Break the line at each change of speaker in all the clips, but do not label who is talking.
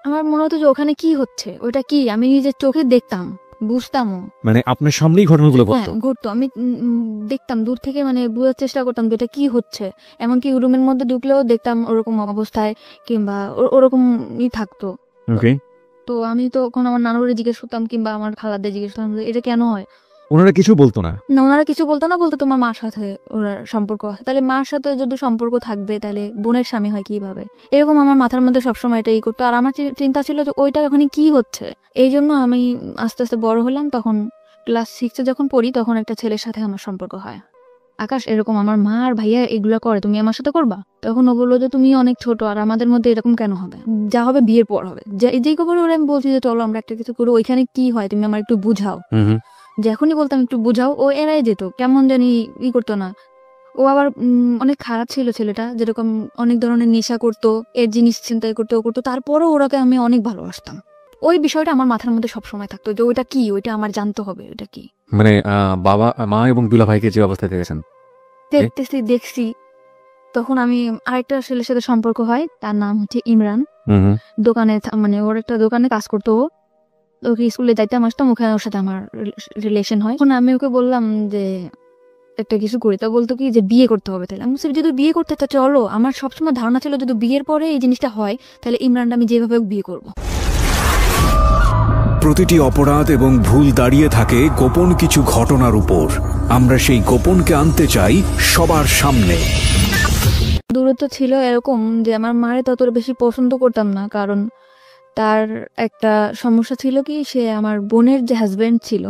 আমার মনে হতো যে ওখানে কি হচ্ছে, ওটা কি আমি নিজের চোখে দেখতাম, বুঝতামও।
মানে আপনার সামনেই ঘটনাগুলো ঘটতো?
হ্যাঁ, ঘটতো। আমি দেখতাম দূর থেকে, মানে বোঝার চেষ্টা করতাম যে এটা কি হচ্ছে। এমনকি রুমের মধ্যে ঢুকলেও দেখতাম ওরকম অবস্থায়, কিংবা ওরকমই থাকতো।
ওকে।
তো আমি তখন আমার নানুরে জিজ্ঞেস করতাম, কিংবা আমার খালাদের জিজ্ঞেস করতাম যে এটা কেন হয়।
ওনারা কিছু বলতো না?
না, ওনারা কিছু বলতো না, বলতো তোমার মার সাথে ওনার সম্পর্ক আছে। তাহলে মার সাথে যদি সম্পর্ক থাকবে, তাহলে বোনের স্বামী হয় কিভাবে? এরকম আমার মাথার মধ্যে সবসময় এটাই করতো। আর আমার চিন্তা ছিল যে ওইটা ওখানে কি হচ্ছে। এই জন্য আমি আস্তে আস্তে বড় হলাম। তখন ক্লাস 6-এ যখন পড়ি, তখন একটা ছেলের সাথে আমার সম্পর্ক হয়। আকাশ, এরকম আমার মা আর ভাইয়া এগুলা করে, তুমি আমার সাথে করবা? তখন ও বললো যে তুমি অনেক ছোট, আর আমাদের মধ্যে এরকম কেন হবে, যা হবে বিয়ের পর হবে। যেই খবর ওরা, আমি বলছি যে চলো আমরা একটা কিছু করবো, ওইখানে কি হয় তুমি আমার একটু বুঝাও। যখনই বলতাম একটু বুঝাও, ও এড়াই যেত, কেমন জানি করতো না। ও আবার অনেক খারাপ ছিল ছেলেটা, যেরকম অনেক ধরনের নেশা করতো, এর জিনিস চিন্তাই করতো, ও করতো। তারপরও ওরাকে আমি অনেক ভালোবাসতাম। ওই বিষয়টা আমার মাথার মধ্যে সবসময় থাকতো যে ওইটা কি, ওইটা আমার জানতে হবে, ওইটা কি।
মানে বাবা মা এবং দুলা ভাইকে যে অবস্থায় দেখেছেন?
দেখছি। তখন আমি আরেকটা ছেলের সাথে সম্পর্ক হয়, তার নাম হচ্ছে ইমরান। দোকানে, মানে ওর একটা দোকানে কাজ করতো। ওকে স্কুলে যাইতাম আসতাম, ওখানে ওর সাথে আমার রিলেশন হয়। এখন আমি ওকে বললাম যে একটা কিছু করি, তা বলতো কি যে বিয়ে করতে হবে। তাহলে আমি যদি বিয়ে করতে তা চলো। আমার সবসময় ধারণা ছিল যদি বিয়ের পরে এই জিনিসটা হয়, তাহলে ইমরানটা আমি যেভাবে বিয়ে করব।
প্রতিটি অপরাধ এবং ভুল দাঁড়িয়ে থাকে গোপন কিছু ঘটনার উপর। আমরা সেই গোপনকে আনতে চাই সবার সামনে।
দূরত্ব ছিল এরকম যে আমার মারে ততটা বেশি পছন্দ করতাম না, কারণ তার একটা সমস্যা ছিল কি, সে আমার বোনের যে হাজবেন্ড ছিল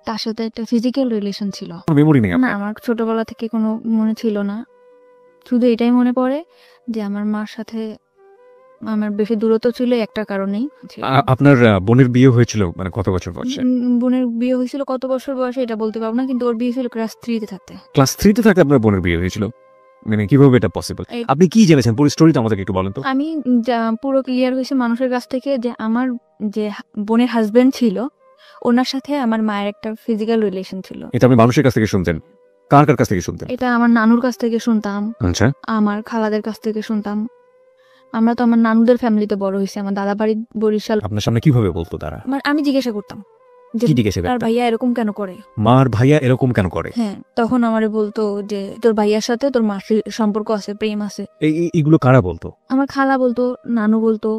তার সাথে একটা ফিজিক্যাল রিলেশন ছিল।
মেমোরি নেই
না, আমার ছোটবেলা থেকে কোনো মনে ছিল না। শুধু এটাই মনে পড়ে যে আমার মার সাথে আমার বেশি দূরত্ব ছিল একটা কারণেই।
আপনার বোনের বিয়ে হয়েছিল মানে কত বছর বয়সে?
বোনের বিয়ে হয়েছিল কত বছর বয়সে এটা বলতে পারবো না, কিন্তু ওর বিয়ে ছিল ক্লাস 3-তে থাকতে।
ক্লাস 3-তে থাকতে আপনার বোনের বিয়ে হয়েছিল? মানে কিভাবে এটা পসিবল? আপনি কি জেনেছেন পুরো স্টোরিটা আমাদেরকে একটু বলেন তো।
আমি পুরো ক্লিয়ার হয়েছে মানুষের কাছ থেকে যে আমার যে বোনের হাজবেন্ড ছিল, ওনার সাথে আমার মায়ের একটা ফিজিক্যাল রিলেশন ছিল।
এটা আপনি মানুষের কাছ থেকে শুনতেন? কার কার কাছ থেকে শুনতেন?
এটা আমার নানুর কাছ থেকে শুনতাম।
আচ্ছা।
আমার খালাদের কাছ থেকে শুনতাম। আমরা তো আমার নানুদের ফ্যামিলিতে বড় হয়েছি। আমার দাদা বাড়ি বরিশাল।
আপনার সামনে কিভাবে বলতো তারা?
আমি জিজ্ঞাসা করতাম যে তার ভাইয়া এরকম কেন করে,
মার ভাইয়া এরকম কেন করে।
হ্যাঁ, তখন আমারে বলতো যে তোর ভাইয়ার সাথে তোর মার সম্পর্ক আছে, প্রেম আছে।
এইগুলো কারা বলতো? আমার
খালা বলতো, নানু বলতো,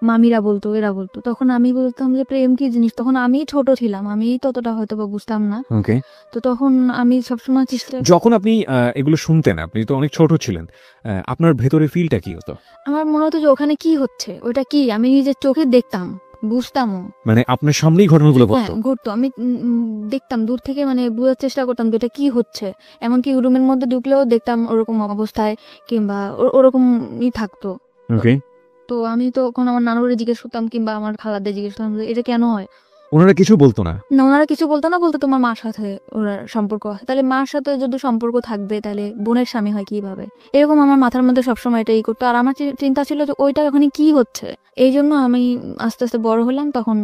মামিরা বলতো, এরা বলতো। তখন আমি বলতাম যে প্রেম কি জিনিস। তখন আমি ছোট ছিলাম, আমি ততটা হয়তো বা বুঝতাম না।
ওকে।
তো তখন আমি সবসময় চেষ্টা,
যখন আপনি এগুলো শুনতেন, আপনি তো অনেক ছোট ছিলেন, আপনার ভেতরে ফিলটা কি হতো?
আমার মনে হতো যে ওখানে কি হচ্ছে, ওইটা কি আমি নিজের চোখে দেখতাম, বুঝতামও।
মানে আপনার সামনেই ঘটনাগুলো
ঘটতো। আমি দেখতাম দূর থেকে, মানে বোঝার চেষ্টা করতাম যে এটা কি হচ্ছে। এমনকি রুমের মধ্যে ঢুকলেও দেখতাম ওরকম অবস্থায়, কিংবা ওরকমই থাকতো।
ওকে।
তো আমি তখন আমার নানুরে জিজ্ঞেস করতাম, কিংবা আমার খালাদের জিজ্ঞেস করতাম যে এটা কেন হয়।
ওনারা কিছু বলতো না?
না, ওনারা কিছু বলতো না, বলতো তোমার মার সাথে ওনার সম্পর্ক আছে। তাহলে মার সাথে যদি সম্পর্ক থাকবে, তাহলে বোনের স্বামী হয় কিভাবে? এরকম আমার মাথার মধ্যে সবসময় এটাই করতো। আর আমার চিন্তা ছিল যে ওইটা ওখানে কি হচ্ছে। এই জন্য আমি আস্তে আস্তে বড় হলাম। তখন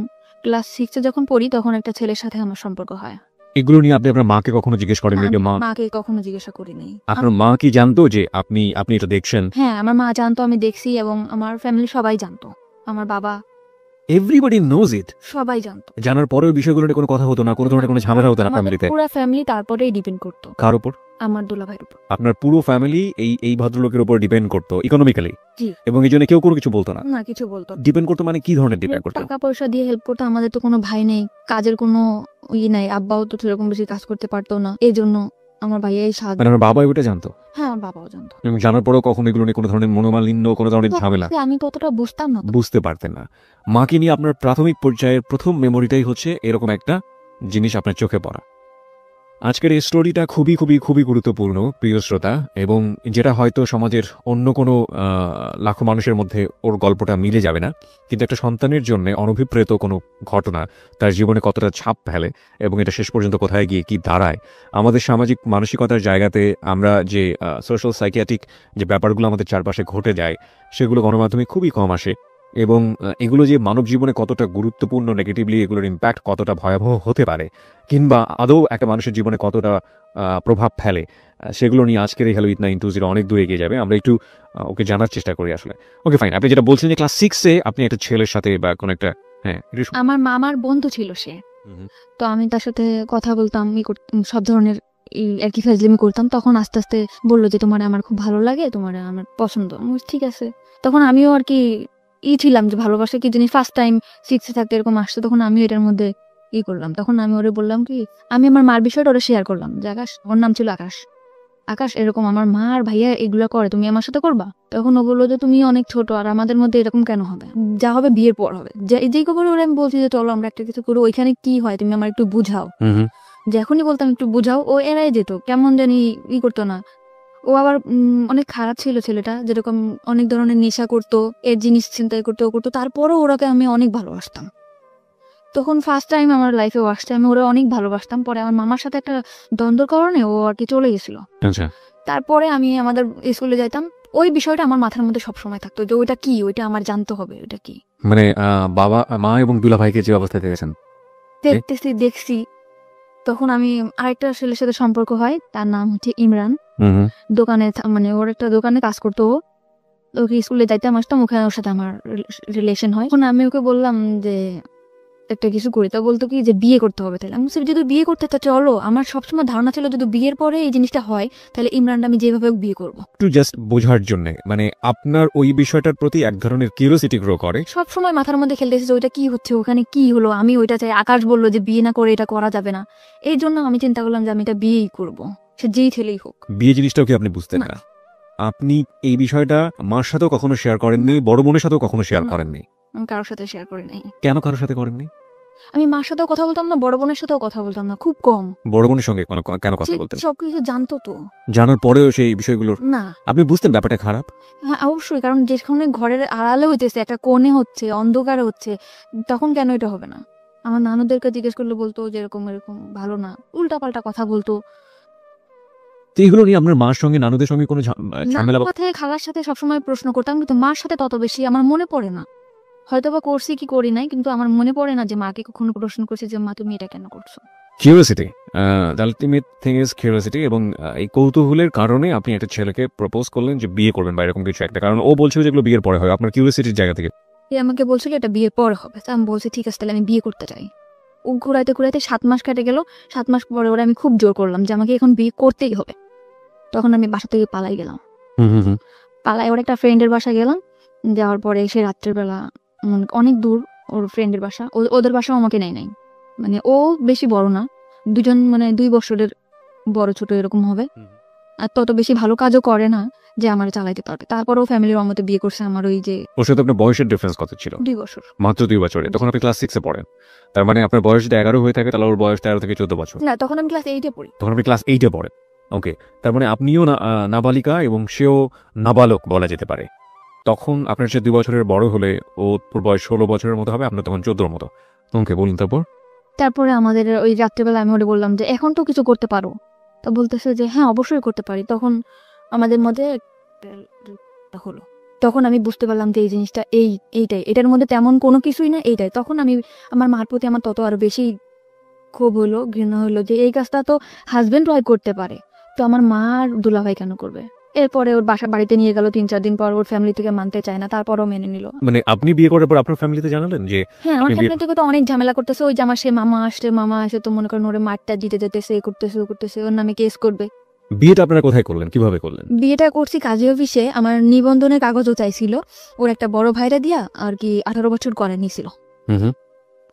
ক্লাস 6-এ যখন পড়ি, তখন একটা ছেলের সাথে আমার সম্পর্ক হয়।
এগুলো নিয়ে আপনি আপনার মাকে কখনো জিজ্ঞেস করেন?
মাকে কখনো জিজ্ঞাসা করিনি।
আপনার মা কি জানতো যে আপনি এটা দেখছেন?
হ্যাঁ, আমার মা জানতো আমি দেখছি, এবং আমার ফ্যামিলি সবাই জানতো। আমার বাবা,
এভরিবডি নোজ ইট,
সবাই জানতো।
জানার পরেও বিষয়গুলো নিয়ে কোনো কথা হতো না, কোনো ধরনের কোনো ঝামেলা হতো না ফ্যামিলিতে?
পুরো ফ্যামিলি তারপরেই ডিপেন্ড করতো।
কার উপর?
আমার দুলাভাইয়ের উপর।
আপনার পুরো ফ্যামিলি এই ভদ্রলোকের উপর ডিপেন্ড করতো ইকোনমিক্যালি?
জি।
এবং এই জন্য কেউ কোনো কিছু বলতো না?
না, কিছু বলতো।
ডিপেন্ড করতো মানে কি ধরনের ডিপেন্ড করতো?
টাকা পয়সা দিয়ে হেল্প করতো। আমাদের তো কোনো ভাই নেই, কাজের কোনো নাই, আব্বাও তো সেরকম বেশি কাজ করতে পারতো না। এই জন্য আমার ভাইয়াই সাহায্য।
মানে আমার বাবা এটা জানতো?
হ্যাঁ, আমার বাবাও জানতো।
এবং জানার পরেও কখনো এগুলো নিয়ে কোনো ধরনের মনোমালিন্য, কোনো ধরনের ঝামেলা?
আমি ততটা বুঝতাম না,
বুঝতে পারতেন না। মাকে নিয়ে আপনার প্রাথমিক পর্যায়ের প্রথম মেমোরিটাই হচ্ছে এরকম একটা জিনিস আপনার চোখে পড়া। আজকের এই স্টোরিটা খুবই খুবই খুবই গুরুত্বপূর্ণ প্রিয় শ্রোতা, এবং যেটা হয়তো সমাজের অন্য কোনো লাখো মানুষের মধ্যে ওর গল্পটা মিলে যাবে না, কিন্তু একটা সন্তানের জন্য অনভিপ্রেত কোনো ঘটনা তার জীবনে কতটা ছাপ ফেলে এবং এটা শেষ পর্যন্ত কোথায় গিয়ে কি দাঁড়ায়। আমাদের সামাজিক মানসিকতার জায়গাতে আমরা যে সোশ্যাল সাইকিয়াট্রিক যে ব্যাপারগুলো আমাদের চারপাশে ঘটে যায়, সেগুলো গণমাধ্যমে খুবই কম আসে। এবং এগুলো যে মানব জীবনে কতটা গুরুত্বপূর্ণ, নেগেটিভলি এগুলোর ইম্প্যাক্ট কতটা ভয়াবহ হতে পারে, কিংবা আদৌ একটা মানুষের জীবনে কতটা প্রভাব ফেলে, সেগুলো নিয়ে আজকের এই হ্যালো উইথ 920 অনেক দূর এগিয়ে যাবে। আমরা একটু ওকে জানার চেষ্টা করি আসলে। ওকে ফাইন, আপনি যেটা বলছেন যে ক্লাস 6-এ আপনি একটা ছেলের সাথে বা কোনো একটা, হ্যাঁ
আমার মামার বন্ধু ছিল সে, তো আমি তার সাথে কথা বলতাম, সব ধরনের আর কি ফাজলামি করতাম। তখন আস্তে আস্তে বললো যে তোমার আমার খুব ভালো লাগে, তোমার আমার পছন্দ। ঠিক আছে, তখন আমিও আর কি ছিলাম যে ভালোবাসা কি জিনিস, ফার্স্ট টাইম 6-এ থাকতে এরকম আসছে, তখন আমিও এটার মধ্যে করলাম। তখন আমি ওরে বললাম কি, আমি আমার মার বিষয়টা ওরা শেয়ার করলাম যে আকাশ, ওর নাম ছিল আকাশ, আকাশ এরকম আমার মা আর ভাইয়া এগুলো করে, তুমি আমার সাথে করবা? তখন ও বললো যে তুমি অনেক ছোট, আর আমাদের মধ্যে এরকম কেন হবে, যা হবে বিয়ের পর হবে। যেই খবর ওরা আমি বলছি যে চলো আমরা একটা কিছু করবো, ওইখানে কি হয় তুমি আমার একটু বুঝাও। যখনই বলতাম একটু বুঝাও, ও এড়াই যেত, কেমন জানি করতো না। ও আবার অনেক খারাপ ছিল ছেলেটা, যেরকম অনেক ধরনের নেশা করতো, এর জিনিস ছিনতাই করতো, ও করতো। তারপরও ওরাকে আমি অনেক ভালোবাসতাম। তখন ফার্স্ট টাইম আমার লাইফে আসছে, আমি ওরা অনেক ভালোবাসতাম। পরে আমার মামার সাথে একটা দ্বন্দ্বের কারণে ও আর কি চলে গেছিল।
আচ্ছা,
তারপরে আমি আমাদের স্কুলে যাইতাম, ওই বিষয়টা আমার মাথার মধ্যে সবসময় থাকতো যে ওইটা কি, ওইটা আমার জানতে হবে, ওইটা কি।
মানে বাবা মা এবং দুলা ভাইকে যে অবস্থায় দেখেছেন,
দেখছি। তখন আমি আরেকটা ছেলের সাথে সম্পর্ক হয়, তার নাম হচ্ছে ইমরান। দোকানে, মানে ওর একটা দোকানে কাজ করতো। ওকে স্কুলে যাইতাম আসতাম, ওখানে ওর সাথে আমার রিলেশন হয়। তখন আমি ওকে বললাম যে একটা কিছু করি, তা বলতো কি যে বিয়ে করতে হবে। তাহলে আমি যদি বিয়ে করতে তা চলো, আমার সবসময় ধারণা ছিল যদি বিয়ের পরে এই জিনিসটা হয় তাহলে ইমরানটা আমি যেভাবে বিয়ে করবো।
একটু জাস্ট বোঝার জন্য, মানে আপনার ওই বিষয়টার প্রতি এক ধরনের কিউরিওসিটি গ্রো করে।
সবসময় মাথার মধ্যে খেলতেছে যে ওইটা কি হচ্ছে, ওখানে কি হলো, আমি ওইটা চাই। আকাশ বললো যে বিয়ে না করে এটা করা যাবে না, এই জন্য আমি চিন্তা করলাম যে আমি এটা বিয়েই করবো, সে যেই ছেলেই হোক।
বিয়ে জিনিসটাও কি আপনি বুঝতেন না? আপনি এই বিষয়টা মার সাথেও কখনো শেয়ার করেননি, বড় বোনের সাথেও কখনো শেয়ার করেননি?
আমি কারোর সাথে শেয়ার করি নাই।
কেন কারোর সাথে করেননি?
আমি মার সাথেও কথা বলতাম না, বড় বোনের সাথেও কথা বলতাম না, খুব কম।
বড় বোনের সঙ্গে কেন কথা বলতেন?
সবকিছু জানতো তো,
জানার পরেও সেই বিষয়গুলোর
না
আপনি বুঝতেন ব্যাপারটা খারাপ?
হ্যাঁ অবশ্যই, কারণ যেখানে ঘরের আড়ালে হইতেছে, একটা কোণে হচ্ছে, অন্ধকারে হচ্ছে, তখন কেন এটা হবে না? আমার নানুদেরকে জিজ্ঞেস করলে বলতো যে এরকম এরকম ভালো না, উল্টা পাল্টা কথা বলতো।
তো এগুলো নিয়ে আপনার মার সঙ্গে নানুদের সঙ্গে কোনো ঝামেলা?
কথায় খালার সাথে সবসময় প্রশ্ন করতাম, কিন্তু মার সাথে তত বেশি আমার মনে পড়ে না। হয়তো বা করছি কি করি নাই, কিন্তু আমার মনে পড়ে না যে মাকে কখনো প্রশ্ন করছি যে মা তুমি এটা কেন করছো।
Curiosity, the ultimate thing is curiosity. এবং এই কৌতূহলের কারণে আপনি একটা ছেলেকে প্রপোজ করলেন যে বিয়ে করবেন বা এরকম কিছু একটা, কারণ ও বলছিল যেগুলো বিয়ের পরে হয়, আপনার কিউরিওসিটির জায়গা থেকে।
আমাকে বলছিল এটা বিয়ের পরে হবে, তা আমি বলছি ঠিক আছে তাহলে আমি বিয়ে করতে চাই। ও ঘুরাইতে ঘুরাইতে 7 মাস কেটে গেল। 7 মাস পরে ওরা আমি খুব জোর করলাম যে আমাকে এখন বিয়ে করতেই হবে। তখন আমি বাসা থেকে পালাই গেলাম। পালাই ওর একটা ফ্রেন্ডের বাসা গেলাম। যাওয়ার পরে সে রাত্রের বেলা, অনেক দূর ওর ফ্রেন্ডের বাসা, ওদের বাসাও আমাকে নেয় নাই। মানে ও বেশি বড় না, দুজন মানে 2 বছরের বড় ছোট এরকম হবে, আর তত বেশি ভালো কাজও করে না যে আমার চালাইতে পারবে। তারপরেও ফ্যামিলির মতে বিয়ে করছে আমার ওই যে।
ওর সাথে আপনার বয়সের ডিফারেন্স কত ছিল?
2 বছর।
মাত্র 2 বছরে? তখন আপনি ক্লাস 6-এ পড়েন, তার মানে আপনার বয়স যদি 11 হয়ে থাকে তাহলে ওর বয়স 13 থেকে 14 বছর।
না, তখন আমি ক্লাস 8-এ পড়ি।
তখন আপনি ক্লাস 8-এ পড়েন। ওকে, তার মানে আপনিও নাবালিকা এবং সেও নাবালক বলা যেতে পারে। তখন আপনার সে 2 বছরের বড় হলে ওর বয়স 16 বছরের মতো হবে, আপনার তখন 14-র মতো। ওকে, বলুন
তারপরে আমাদের ওই রাত্রেবেলা আমি ওরে বললাম যে এখন তো কিছু করতে পারো, তা বলতেছে যে হ্যাঁ অবশ্যই করতে পারি। তখন আমাদের মধ্যে হলো, তখন আমি বুঝতে পারলাম যে এই জিনিসটা এইটাই, এটার মধ্যে তেমন কোনো কিছুই না, এইটাই। তখন আমি আমার মার প্রতি আমার তত আরো বেশি ক্ষোভ হলো, ঘৃণা হলো যে এই কাজটা তো হাজবেন্ড ওয়াইফ করতে পারে, তো আমার মা আর দুলাভাই কেন করবে। এরপরে ওর বাড়িতে নিয়ে গেল, 3-4 দিন পর ওর ফ্যামিলি থেকে মানতে চায় না, তারপরও মেনে নিল।
মানে আপনি বিয়ে করার পর আপনার ফ্যামিলিতে জানালেন যে?
হ্যাঁ, আমার ফ্যামিলি থেকে তো অনেক ঝামেলা করতেছে। ওই যে আমার সে মামা আসে তো মনে করেন ওরে মারটা দিতে যেতেছে, এ করতেছে ও করতেছে, ওর নামে কেস করবে।
বিয়েটা আপনারা কোথায় করলেন, কিভাবে করলেন?
বিয়েটা করছি কাজী অফিসে। আমার নিবন্ধনের কাগজও চাইছিল, ওর একটা বড় ভাইরা দিয়া আর কি 18 বছর করে নিছিল।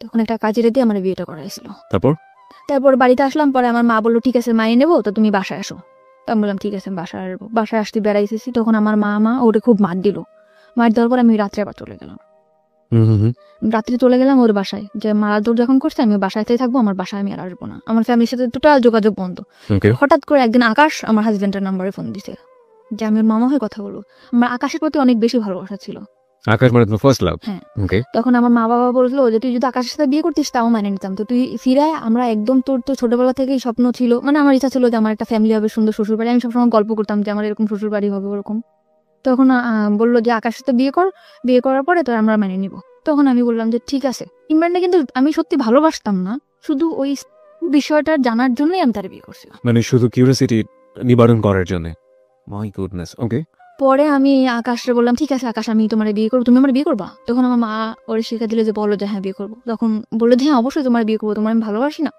তখন একটা কাজীরে দিয়ে আমার বিয়েটা করাইছিল। তারপর বাড়িতে আসলাম, পরে আমার মা বললো ঠিক আছে মাইনে নেবো, তো তুমি বাসায় আসো। তো আমি বললাম ঠিক আছে বাসায় আসতে বেড়াইতেছি। তখন আমার মা ওরে খুব মার দিল। মার দেওয়ার পর আমি রাত্রে আবার চলে গেলাম। রাত্রে চলে গেলাম ওর বাসায়, যে মারাদুর যখন করছে আমি বাসাতেই থাকবো, আমার বাসায় আমি আর আসবো না। আমার ফ্যামিলির সাথে টোটাল যোগাযোগ বন্ধ। হঠাৎ করে একদিন আকাশ আমার হাজবেন্ডের নাম্বারে ফোন দিছে যে আমি ওর মামা হয়ে কথা বলবো। আমার আকাশের প্রতি অনেক বেশি ভালোবাসা ছিল।
আকাশ মানে তোমার ফার্স্ট লাভ?
হ্যাঁ। তখন আমার মা বাবা বললো যে তুই যদি আকাশের সাথে বিয়ে করতিস তাও মানে নিতাম, তো তুই ফিরায়, আমরা একদম তোর তো ছোটবেলা থেকেই স্বপ্ন ছিল, মানে আমার ইচ্ছা ছিল যে আমার একটা ফ্যামিলি হবে, সুন্দর শ্বশুর বাড়ি। আমি সবসময় গল্প করতাম যে আমার এরকম শ্বশুর বাড়ি হবে ওরকম। তো তখন বললো যে আকাশের সাথে বিয়ে করার পরে তো আমরা মেনে নিব। তখন আমি বললাম যে ঠিক আছে। ইমরানকে কিন্তু আমি সত্যি ভালোবাসতাম না, শুধু ওই বিষয়টা জানার জন্যই আমি তার বিয়ে করছিলাম।
মানে শুধু কিউরিওসিটি নিবারণ করার জন্য। My goodness. ওকে।
পরে আমি আকাশে বললাম ঠিক আছে আকাশ, আমি তোমার বিয়ে করবো, তুমি আমার বিয়ে করবা? তখন আমার মা ওরে শিখা দিলে যে বলো যে হ্যাঁ বিয়ে করবো। তখন বললো যে হ্যাঁ অবশ্যই তোমার বিয়ে করবো, তোমার আমি ভালোবাসি না।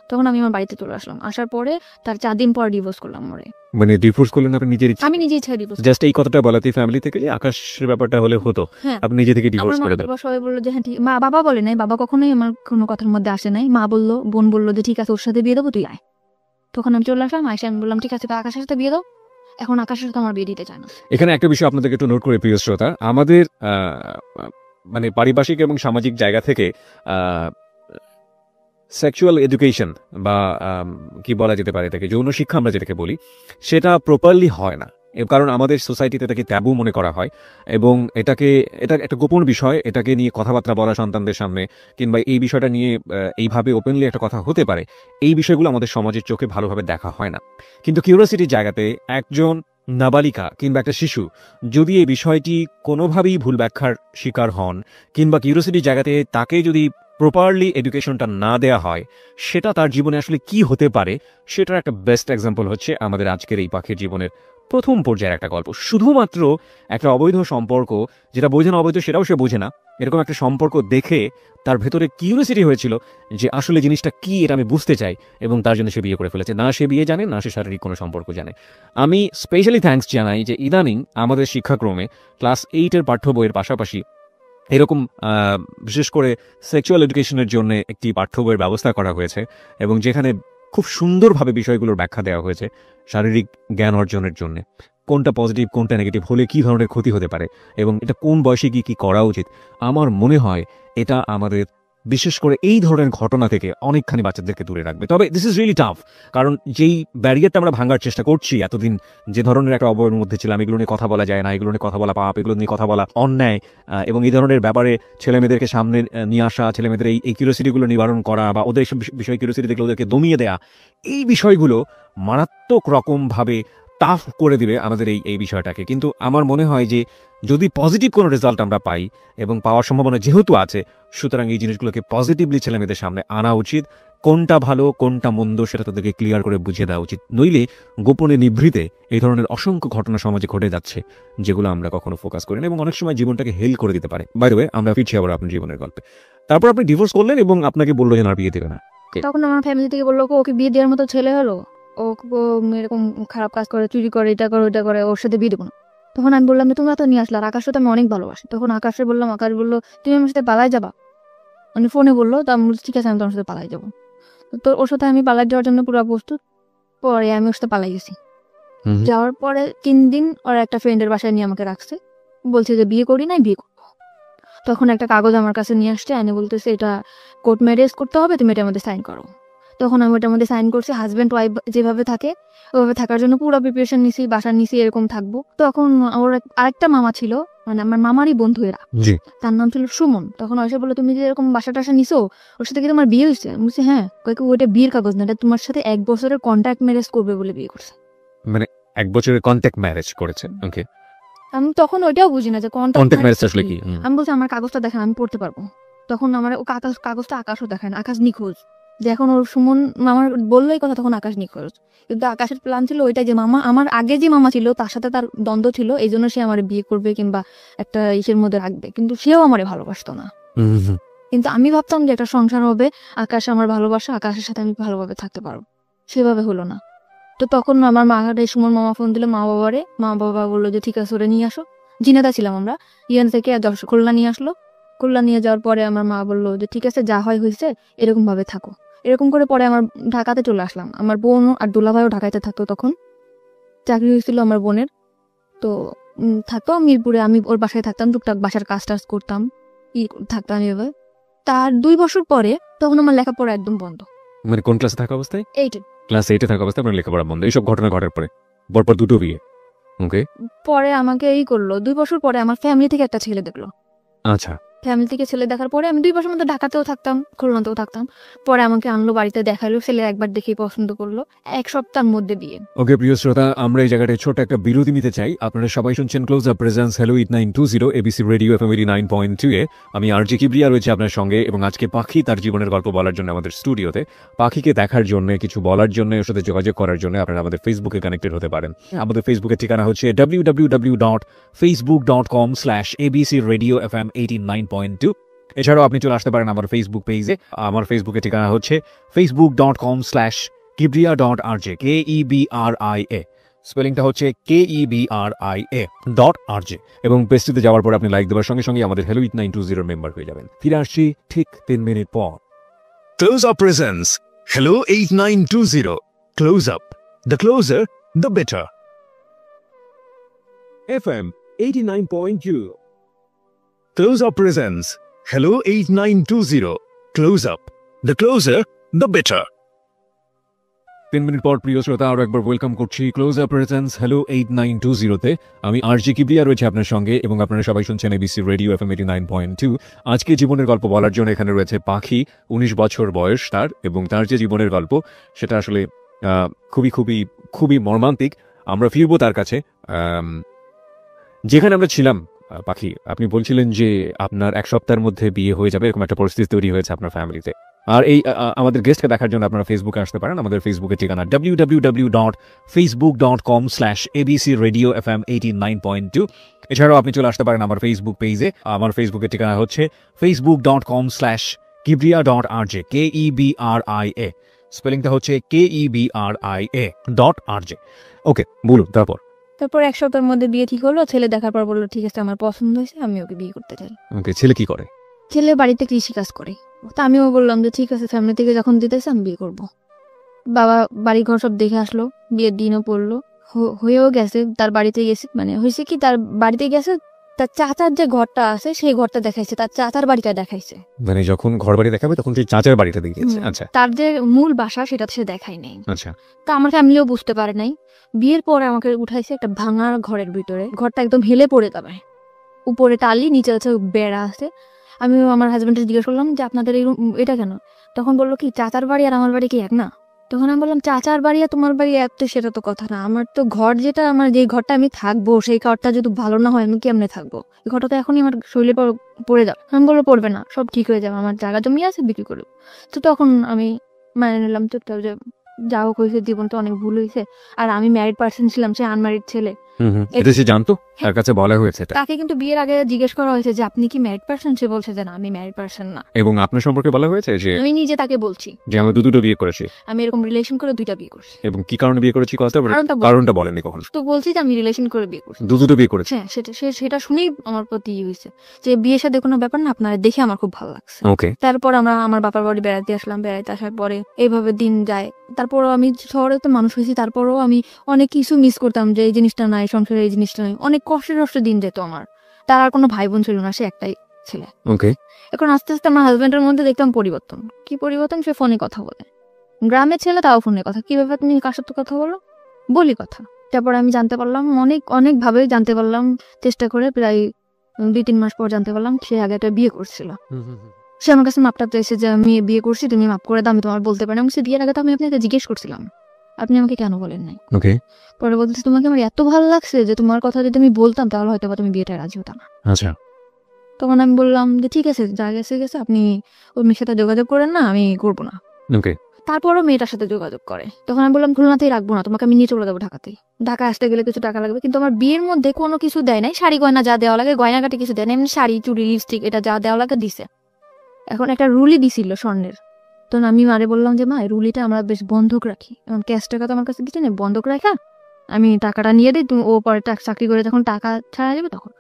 তখন আমি আমার বাড়িতে চলে আসলাম। আসার পরে তার 4 দিন পর ডিভোর্স করলাম ওরে।
মানে ডিভোর্স করলেন আপনি নিজের ইচ্ছা?
আমি নিজে ইচ্ছা ডিভোর্স।
জাস্ট এই কথাটা বলাতে ফ্যামিলি থেকে যে আকাশের ব্যাপারটা হলে হতো,
হ্যাঁ
আপনি নিজে থেকে ডিভোর্স
আমার
করে দেন।
বাবা সবাই বললো যে হ্যাঁ ঠিক। বাবা বলে নাই, বাবা কখনোই আমার কোনো কথার মধ্যে আসে নাই। মা বললো, বোন বললো যে ঠিক আছে ওর সাথে বিয়ে দেবো, তুই আয়। তখন আমি চলে আসলাম। আয়সা আমি বললাম ঠিক আছে আকাশের সাথে বিয়ে দাও। এখন আকাশের সাথে আমার বিয়ে দিতে চায় না।
এখানে একটা বিষয় আপনাদেরকে একটু নোট করে প্রিয় শ্রোতা, আমাদের মানে পারিপার্শ্বিক এবং সামাজিক জায়গা থেকে সেক্সুয়াল এডুকেশন বা কি বলা যেতে পারে এটাকে, যৌন শিক্ষা আমরা যেটাকে বলি, সেটা প্রপারলি হয় না। এর কারণ আমাদের সোসাইটিতে এটাকে ট্যাবু মনে করা হয় এবং এটা একটা গোপন বিষয়। এটাকে নিয়ে কথাবার্তা বলা সন্তানদের সামনে কিংবা এই বিষয়টা নিয়ে এইভাবে ওপেনলি একটা কথা হতে পারে, এই বিষয়গুলো আমাদের সমাজের চোখে ভালোভাবে দেখা হয় না। কিন্তু কিউরিওসিটির জায়গাতে একজন নাবালিকা কিংবা একটা শিশু যদি এই বিষয়টি কোনোভাবেই ভুল ব্যাখ্যার শিকার হন কিংবা কিউরিওসিটির জায়গাতে তাকে যদি প্রপারলি এডুকেশনটা না দেয়া হয়, সেটা তার জীবনে আসলে কি হতে পারে সেটার একটা বেস্ট এক্সাম্পল হচ্ছে আমাদের আজকের এই পাখির জীবনের প্রথম পর্যায়ের একটা গল্প। শুধুমাত্র একটা অবৈধ সম্পর্ক, যেটা বোঝে না অবৈধ সেটাও সে বোঝে না, এরকম একটা সম্পর্ক দেখে তার ভেতরে কিউরিওসিটি হয়েছিল যে আসলে জিনিসটা কি, এটা আমি বুঝতে চাই, এবং তার জন্য সে বিয়ে করে ফেলেছে। না সে বিয়ে জানে, না সে শারীরিক কোনো সম্পর্ক জানে। আমি স্পেশালি থ্যাঙ্কস জানাই যে ইদানিং আমাদের শিক্ষাক্রমে ক্লাস 8-এর পাঠ্য বইয়ের পাশাপাশি এরকম বিশেষ করে সেক্সুয়াল এডুকেশনের জন্য একটি পাঠ্য বইয়ের ব্যবস্থা করা হয়েছে এবং যেখানে খুব সুন্দরভাবে বিষয়গুলোর ব্যাখ্যা দেওয়া হয়েছে শারীরিক জ্ঞান অর্জনের জন্য। কোনটা পজিটিভ কোনটা নেগেটিভ হলে কি ধরনের ক্ষতি হতে পারে এবং এটা কোন বয়সে গিয়ে কি করা উচিত। আমার মনে হয় এটা আমাদের বিশেষ করে এই ধরনের ঘটনা থেকে অনেকখানি বাচ্চাদেরকে দূরে রাখবে। তবে দিস ইজ রিয়েলি টাফ, কারণ যেই ব্যারিয়ারটা আমরা ভাঙার চেষ্টা করছি, এতদিন যে ধরনের একটা অবয়ের মধ্যে ছিলাম, এগুলো নিয়ে কথা বলা যায় না, এগুলো নিয়ে কথা বলা পাপ, এগুলো নিয়ে কথা বলা অন্যায়, এবং এই ধরনের ব্যাপারে ছেলেমেয়েদেরকে সামনে নিয়ে আসা, ছেলেমেয়েদের এই কিউরিওসিটিগুলো নিবারণ করা বা ওদের এইসব বিষয় কিউরিওসিটি দেখলে ওদেরকে দমিয়ে দেয়া, এই বিষয়গুলো মারাত্মক রকমভাবে টাফ করে দিবে আমাদের এই বিষয়টাকে। কিন্তু আমার মনে হয় যে যদি পজিটিভ কোনো রেজাল্ট আমরা পাই এবং পাওয়ার সম্ভাবনা যেহেতু আছে, সুতরাং এই জিনিসগুলোকে পজিটিভলি ছেলেমেয়েদের সামনে আনা উচিত। কোনটা ভালো কোনটা মন্দ সেটা তাদেরকে ক্লিয়ার করে বুঝিয়ে দেওয়া উচিত। নইলে গোপনে নিভৃতে এই ধরনের অসংখ্য ঘটনা সমাজে ঘটে যাচ্ছে যেগুলো আমরা কখনো ফোকাস করি না এবং অনেক সময় জীবনটাকে হেল করে দিতে পারে। বাই দ্য ওয়ে, আমরা ফিরছি আবার আপনার জীবনের গল্পে। তারপর আপনি ডিভোর্স করলেন এবং আপনাকে বললো যে না বিয়ে দেবে না।
তখন আমার ফ্যামিলি থেকে বললো ওকে বিয়ে দেওয়ার মতো ছেলে হলো, ও এরকম খারাপ কাজ করে, চুরি করে, এটা করে ওটা করে, ওর সাথে বিয়ে দেবো না। তখন আমি বললাম যে তোমরা তো নিয়ে আসলে, আর আকাশও তো আমি অনেক ভালোবাসি। তখন আকাশে বললাম, আকাশ বললো তুমি আমার সাথে পালাই যাবা? মানে ফোনে বললো, তা আমি বলছি ঠিক আছে আমি তোমার সাথে পালাই যাবো। তো ওর সাথে আমি পালাই যাওয়ার জন্য পুরো প্রস্তুত। পরে আমি ওর সাথে পালাই গেছি। যাওয়ার পরে 3 দিন ওর একটা ফ্রেন্ডের বাসায় নিয়ে আমাকে রাখছে, বলছে যে বিয়ে করি নাই, বিয়ে করবো। তখন একটা কাগজ আমার কাছে নিয়ে আসছে, এনে বলতেছে এটা কোর্ট ম্যারেজ করতে হবে, তুমি এটার মধ্যে সাইন করো। তখন আমি ওটার মধ্যে সাইন করছি। হাজব্যান্ড ওয়াইফ যেভাবে থাকে ওইভাবে থাকার জন্য পুরো প্রিপারেশন নিছি, বাসা নিছি, এরকম থাকবো। তখন ওর আরেকটা মামা ছিল, মানে আমার মামারই বন্ধু এরা, তার নাম ছিল সুমন। তখন এসে বললো তুমি যে এরকম বাসা টাসা নিছো, ওর সাথে কি তোমার বিয়ে হয়েছে? আমি বলছি হ্যাঁ। কয়েক ওইটা বিয়ের কাগজ না, এটা তোমার সাথে 1 বছরের কন্ট্রাক্ট ম্যারেজ করবে বলে বিয়ে করছে।
মানে 1 বছরের কন্ট্যাক্ট ম্যারেজ করেছে? ওকে।
আমি তখন ওইটাও বুঝি না যে
কন্ট্যাক্ট ম্যারেজ আসলে কি।
আমি বলছি আমার কাগজটা দেখেন, আমি পড়তে পারবো। তখন আমার ও কাগজটা আকাশও দেখায় না, আকাশ নিখোঁজ। যে এখন ওর সুমন মামার বললোই কথা, তখন আকাশ নিখোঁজ। কিন্তু আকাশের প্ল্যান ছিল ওইটাই যে মামা, আমার আগে যে মামা ছিল তার সাথে তার দ্বন্দ্ব ছিল, এই জন্য সে আমার বিয়ে করবে কিংবা একটা ইসের মধ্যে রাখবে, কিন্তু সেও আমারে ভালোবাসতো না। কিন্তু আমি ভাবতাম যে একটা সংসার হবে, আকাশ আমার ভালোবাসা, আকাশের সাথে আমি ভালোভাবে থাকতে পারবো। সেভাবে হলো না। তো তখন আমার সুমন মামা ফোন দিল মা বাবারে, মা বাবা বললো যে ঠিক আছে ওরে নিয়ে আসো। জিনেদা ছিলাম আমরা, ইয়ান থেকে খুলনা নিয়ে আসলো। খুলনা নিয়ে যাওয়ার পরে আমার মা বললো যে ঠিক আছে যা হয় হয়েছে, এরকম ভাবে থাকো। এরকম করে পরে আমার ঢাকাতে চলে আসলাম। আমার বোন আর দুলাভাইও ঢাকাতে থাকতো, তখন চাকরি হয়েছিল আমার বোনের। তো থাকতো মিরপুরে, আমি ওর বাসায় থাকতাম, টুকটাক বাসার কাজ টাজ করতাম, থাকতাম এভাবে। তার 2 বছর পরে তখন আমার লেখাপড়া একদম বন্ধ।
মানে কোন ক্লাসে থাকা অবস্থায়?
8
ক্লাস 8-এ থাকা অবস্থায় আপনার লেখাপড়া বন্ধ, এইসব ঘটনা ঘটার পরে পরপর 2টো বিয়ে। ওকে।
পরে আমাকে করলো 2 বছর পরে আমার ফ্যামিলি থেকে একটা ছেলে দেখলো।
আচ্ছা।
ফ্যামিলি থেকে ছেলে দেখার পরে আমি 2 বছর মধ্যে ঢাকাতেও থাকতাম, খুলনাতেও থাকতাম। পরে আমাকে আনলো বাড়িতে, দেখালো, ছেলে একবার দেখেই পছন্দ করলো, 1 সপ্তাহের মধ্যে বিয়ে।
ওকে প্রিয় শ্রোতা, আমরা এই জায়গাটায় ছোট একটা বিরতি নিতে চাই। আপনারা সবাই শুনছেন close up presence hello 8920 ABC radio FM 89.2 এ। আমি আরজি কিবরিয়া রয়েছে আপনার সঙ্গে, এবং আজকে পাখি তার জীবনের গল্প বলার জন্য আমাদের স্টুডিওতে। পাখিকে দেখার জন্য, কিছু বলার জন্য, ওর সাথে যোগাযোগ করার জন্য আপনারা আমাদের ফেসবুকে কানেক্টেড হতে পারেন। আমাদের ফেসবুকের ঠিকানা হচ্ছে www.facebook.com/abcradiofm89.2। এছাড়াও আপনি চলে আসতে পারেন আমার ফেসবুক পেজে। আমার ফেসবুকের ঠিকানা হচ্ছে facebook.com/kibria.rj, KEBRIA, স্পেলিংটা হচ্ছে KEBRIA.RJ। এবং পেজটিতে যাওয়ার পর আপনি লাইক দেওয়ার সঙ্গে সঙ্গে আমাদের হ্যালো 8920 মেম্বার হয়ে যাবেন। ফিরে আসছি ঠিক 3 মিনিট পর।
Close Up presents Hello 8920. Close Up. The closer, the better.
FM 89.2.
Close Up presents Hello 8920. Close Up. The closer, the better.
3 minute পর প্রিয় শ্রোতা, আরো একবার ওয়েলকাম করছি ক্লোজ আপ প্রেজেন্স হ্যালো 8920 তে। আমি আরজি কিবরিয়া রয়েছে আপনার সঙ্গে, এবং আপনারা সবাই শুনছেন এবিসি রেডিও এফএম 89.2। আজকে জীবনের গল্প বলার জন্য এখানে রয়েছে পাখি। 19 বছর বয়স তার, এবং তার যে জীবনের গল্প সেটা আসলে খুবই খুবই খুবই মর্মান্তিক। আমরা ফিরবো তার কাছে। যেখানে আমরা ছিলাম, পাখি আপনি বলছিলেন যে আপনার 1 সপ্তাহের মধ্যে বিয়ে হয়ে যাবে, এরকম একটা পরিস্থিতি তৈরি হয়েছে আপনার ফ্যামিলিতে। আর এই আমাদের গেস্টকে দেখার জন্য আপনারা ফেসবুকে আসতে পারেন। আমাদের ফেসবুকের ঠিকানা www.facebook.com/abcradiofm89.2। এছাড়াও আপনি চলে আসতে পারেন আমার ফেসবুক পেজে। আমার ফেসবুকের ঠিকানা হচ্ছে facebook.com/kibria.rj, KEBRIA, স্পেলিংটা হচ্ছে KEBRIA.RJ। ওকে, বলুন তারপর।
তারপর 1 সপ্তাহের মধ্যে বিয়ে ঠিক হলো। ছেলে দেখার পর বললো ঠিক আছে, আমার পছন্দ হয়েছে, আমি ওকে বিয়ে করতে চাই।
ওকে, ছেলে কি করে?
ছেলে বাড়িতে কৃষিকাজ করে। তা আমিও বললাম যে ঠিক আছে, ফ্যামিলি থেকে যখন দিতেছে আমি বিয়ে করব। বাবা বাড়ি ঘর সব দেখে আসলো, বিয়ের দিনও পড়লো, হয়েও গেছে। তার বাড়িতে গেছে, মানে হয়েছে কি, তার বাড়িতে গেছে, তার চাচার যে ঘরটা আছে সেই ঘরটা দেখাইছে, তার চাচার বাড়িটা দেখাইছে।
মানে যখন ঘর বাড়ি দেখাবে তখন সেই চাচার বাড়িটা দেখিয়েছে? আচ্ছা।
তার যে মূল বাসা সেটা সে দেখাই নাই।
আচ্ছা।
তা আমার ফ্যামিলিও বুঝতে পারে নাই। বিয়ের পরে আমাকে উঠাইছে একটা ভাঙার ঘরের ভিতরে। ঘরটা একদম হেলে পড়ে যাবে, উপরে টালি, নিচে আছে বেড়া আছে। আমি আমার হাজবেন্ডকে জিজ্ঞেস করলাম যে আপনাদের এই এটা কেন? তখন বললো কি, চাচার বাড়ি আর আমার বাড়ি কি এক না? তখন আমি বললাম চাচার বাড়ি আর তোমার বাড়ি এক তো সেটা তো কথা না। আমার তো ঘর, যেটা আমার যে ঘরটা আমি থাকবো, সেই ঘরটা যদি ভালো না হয় আমি কেমনে থাকবো? এই ঘরটা তো এখনই আমার শরীরে পড়ে যাবে। আমি বললো পড়বে না, সব ঠিক হয়ে যাবে, আমার জায়গা জমি আছে, বিক্রি করবো। তো তখন আমি মানে নিলাম চুপচাপ যে যা হোক হয়েছে, জীবনটা অনেক ভুল হয়েছে। আর আমি ম্যারিড পার্সন ছিলাম, সে আনম্যারিড ছেলে।
এটা সে জানতো? তার কাছে বলা হয়েছে?
তাকে কিন্তু বিয়ের আগে জিজ্ঞেস করা হয়েছে যে আপনি কি ম্যারিড পার্সন? সে বলছে যে না, আমি ম্যারিড পার্সন না।
এবং আপনার সম্পর্কে বলা হয়েছে যে? আমি
নিজে তাকে বলছি
যে আমি দুটো বিয়ে করেছি,
আমি এরকম রিলেশন করে 2টা বিয়ে করছি।
এবং কি কারণে বিয়ে করেছি কারণটা বলেননি কখনো? তো
বলছি যে আমি রিলেশন করে বিয়ে করছি,
দুটো বিয়ে করেছি।
হ্যাঁ, সেটা শুনেই আমার প্রতি হয়েছে যে বিয়ের সাথে কোনো ব্যাপার না, আপনারা দেখে আমার খুব ভালো লাগছে।
ওকে।
তারপর আমরা আমার বাবার বাড়ি বেড়াতে আসলাম। বেড়াতে আসার পরে এইভাবে দিন যায়। তারপরও আমি শহরে তো মানুষ হয়েছি, তারপরও আমি অনেক কিছু মিস করতাম, যে এই জিনিসটা নাই সংসারে, এই জিনিসটা নাই। অনেক কষ্টে দিন যেত আমার। তার আর কোনো ভাই বোন ছিল না, সে একটাই ছেলে।
ওকে।
এখন আস্তে আস্তে আমার হাজবেন্ডের মধ্যে দেখতাম পরিবর্তন। কি পরিবর্তন? সে ফোনে কথা বলে, গ্রামের ছেলে তাও ফোনে কথা। কি ব্যাপার, তুমি কার সাথে কথা বলো? বলি কথা। তারপর আমি জানতে পারলাম, অনেক ভাবে জানতে পারলাম, চেষ্টা করে প্রায় 2-3 মাস পর জানতে পারলাম সে আগে একটা বিয়ে করছিল। সে আমার কাছে মাপটা চাইছে যে আমি বিয়ে করছি, তুমি মাপ করে দাও, আমি তোমার বলতে পারি। আমি সে বিয়ের আগে তো আমি আপনাকে জিজ্ঞেস করছিলাম, আপনি আমাকে কেন বলেন নাই?
ওকে।
পরে বলতেছে তোমাকে আমার এত ভালো লাগছে যে তোমার কথা যদি আমি বলতাম তাহলে হয়তো তুমি বিয়েটা রাজি হতো না।
আচ্ছা।
তখন আমি বললাম যে ঠিক আছে, যা গেছে গেছে, আপনি ওর মেয়ের সাথে যোগাযোগ করেন না, আমি করবো না।
ওকে।
তারপরও মেয়েটার সাথে যোগাযোগ করে। তখন আমি বললাম খুলনাতেই রাখবো না, তোমাকে আমি নিয়ে চলে যাবো ঢাকাতেই। ঢাকা আসতে গেলে কিছু টাকা লাগবে। কিন্তু আমার বিয়ের মধ্যে কোনো কিছু দেয় নাই, শাড়ি গয়না যা দেওয়া লাগে, গয়নাঘাটি কিছু দেয় না, এমনি শাড়ি, চুড়ি, লিপস্টিক, এটা যা দেওয়া লাগে দিছে। এখন একটা রুলি দিছিল স্বর্ণের। তখন আমি মারে বললাম যে মা, রুলিটা আমরা বেশ বন্ধক রাখি, এখন ক্যাশ টাকা তো আমার কাছে দিচ্ছে না, বন্ধক রাখা আমি টাকাটা নিয়ে দিই, তুমি ও পরে চাকরি করে যখন টাকা ছাড়া যাবে তখন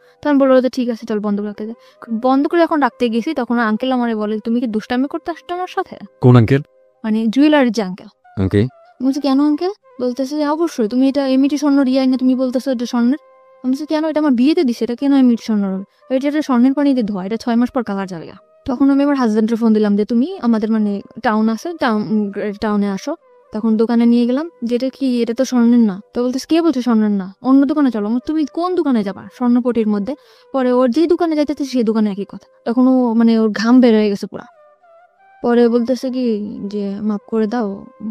বললো যে ঠিক আছে চল বন্ধক রাখতে যাই। বন্ধক যখন রাখতে গেছি তখন আঙ্কেল আমারে বলে তুমি কি দুষ্টামি করতে আসছো আমার সাথে?
কোন আঙ্কেল?
মানে জুয়েলারির যে আঙ্কেল।
ওকে।
বলছি কেন আঙ্কেল? বলতেছে যে অবশ্যই, তুমি এটা এমনিটি স্বর্ণ রিয়াই না, তুমি বলতেছো এটা স্বর্ণের। আমি বলছি কেন, এটা আমার বিয়েতে দিছে, এটা কেন এমনিটি স্বর্ণ হবে? এটা স্বর্ণের পানিতে ধোয়া, এটা 6 মাস পর কালার যাবে। তখন আমি আমার হাজবেন্ডের ফোন দিলাম যে তুমি আমাদের মানে টাউন আছে, টাউনে আসো, তখন দোকানে নিয়ে গেলাম, যেটা কি এটা তো স্বর্ণের না। তো বলতেছে কে বলছে স্বর্ণের না, অন্য দোকানে চলো। তুমি কোন দোকানে যাবা? স্বর্ণপটির মধ্যে। পরে ওর যে দোকানে যাইতেছে সেই দোকানে একই কথা। তখন ও মানে ওর ঘাম বের হয়ে গেছে পুরা। পরে বলতেছে কি যে মাফ করে দাও,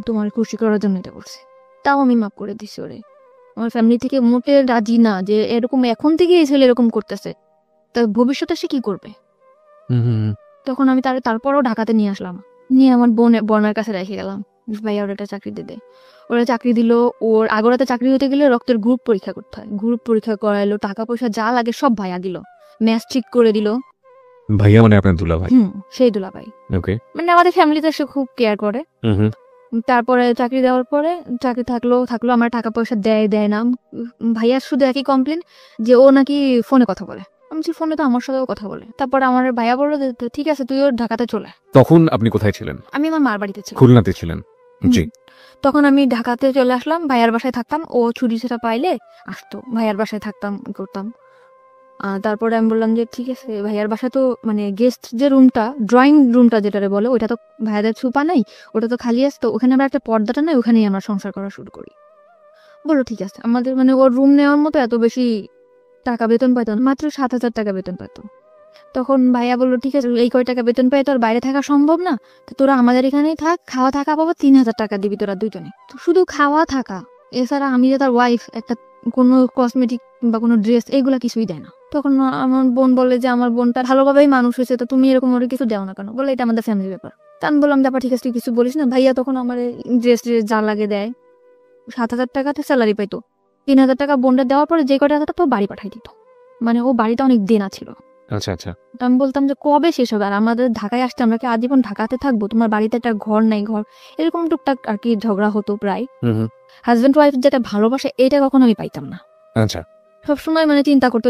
তোমার খুশি করার জন্য এটা করছে। তাও আমি মাফ করে দিছি ওরে। আমার ফ্যামিলি থেকে মোটে রাজি না যে এরকম এখন থেকে এই ছেলে এরকম করতেছে, তা ভবিষ্যতে সে কি করবে। তখন আমি তারপরও ঢাকাতে নিয়ে আসলাম, নিয়ে আমার বোনের কাছে রেখে গেলাম। ভাইয়া ওর একটা চাকরি দিতে, ওরা চাকরি দিল। ওর আগরাতে চাকরি হতে গেলে রক্তের গ্রুপ পরীক্ষা করতে হয়, গ্রুপ পরীক্ষা করাইলো, টাকা পয়সা যা লাগে সব ভাইয়া দিল, ম্যাচ ঠিক করে দিল।
ভাইয়া মানে আপনার দুলা ভাই?
সেই দুলা ভাই।
ওকে।
মানে আমাদের ফ্যামিলিতে সে খুব কেয়ার করে। তারপরে চাকরি দেওয়ার পরে চাকরি থাকলো আমার টাকা পয়সা দেয় না। ভাইয়ার শুধু একই কমপ্লেন যে ও নাকি ফোনে কথা বলে। আমি বলছি ফোনে তো আমার সাথেও কথা বলে। তারপরে আমার ভাইয়া বললো যে ঠিক আছে তুই ওর ঢাকাতে চলে।
তখন আপনি কোথায় ছিলেন?
আমি আমার মার বাড়িতে ছিলাম।
খুলনাতে ছিলেন? জি।
তখন আমি ঢাকাতে চলে আসলাম, ভাইয়ার বাসায় থাকতাম। ও ছুটি সেটা পাইলে আসতো, ভাইয়ার বাসায় থাকতাম করতাম। তারপরে আমি বললাম যে ঠিক আছে, ভাইয়ার বাসা তো মানে গেস্ট যে রুমটা, ড্রয়িং রুমটা যেটারে বলে, ওইটা তো ভাইয়াদের ছুপা নাই, ওটা তো খালি আসতো। ওখানে আমরা একটা পর্দাটা নাই, ওখানেই আমরা সংসার করা শুরু করি। বললো ঠিক আছে। আমাদের মানে ওর রুম নেওয়ার মতো এত বেশি টাকা বেতন পাইতো না, মাত্র 7,000 টাকা বেতন পাইতো। তখন ভাইয়া বললো ঠিক আছে, এই কয় টাকা বেতন পাই তো আর বাইরে থাকা সম্ভব না, তো তোরা আমাদের এখানেই থাক, খাওয়া থাকা পাবো 3,000 টাকা দিবি তোরা দুজনে। তো শুধু খাওয়া থাকা, এছাড়া আমি যে তার ওয়াইফ, একটা কোনো কসমেটিক বা কোনো ড্রেস এগুলা কিছুই দেয় না। তখন আমার বোন বলে যে আমার বোনটা ভালোভাবেই মানুষ হয়েছে, তো তুমি এরকম ওর কিছু দেও না কেন? বলে এটা আমাদের ফ্যামিলি ব্যাপার। তা আমি বললাম ব্যাপার ঠিক আছে, তুই কিছু বলিস না। ভাইয়া তখন আমার ড্রেস যা লাগে দেয়। 7,000 টাকাতে স্যালারি পাইতো, 3,000 টাকা বোনটা দেওয়ার পরে যে কটা টাকা তো বাড়ি পাঠাই দিত। মানে ও বাড়িতে অনেক দেনা ছিল।
আচ্ছা আচ্ছা।
আমি বলতাম যে কবে শেষ হবে, আর আমাদের ঢাকায় আসতে আমরা কি আজীবন ঢাকাতে থাকবো? তোমার বাড়িতে একটা ঘর নাই, ঘর এরকম টুকটাক আর কি ঝগড়া হতো প্রায়। হাজবেন্ড ওয়াইফ যেটা ভালোবাসে এটা কখনো আমি পাইতাম না।
আচ্ছা।
সবসময় মানে চিন্তা করতে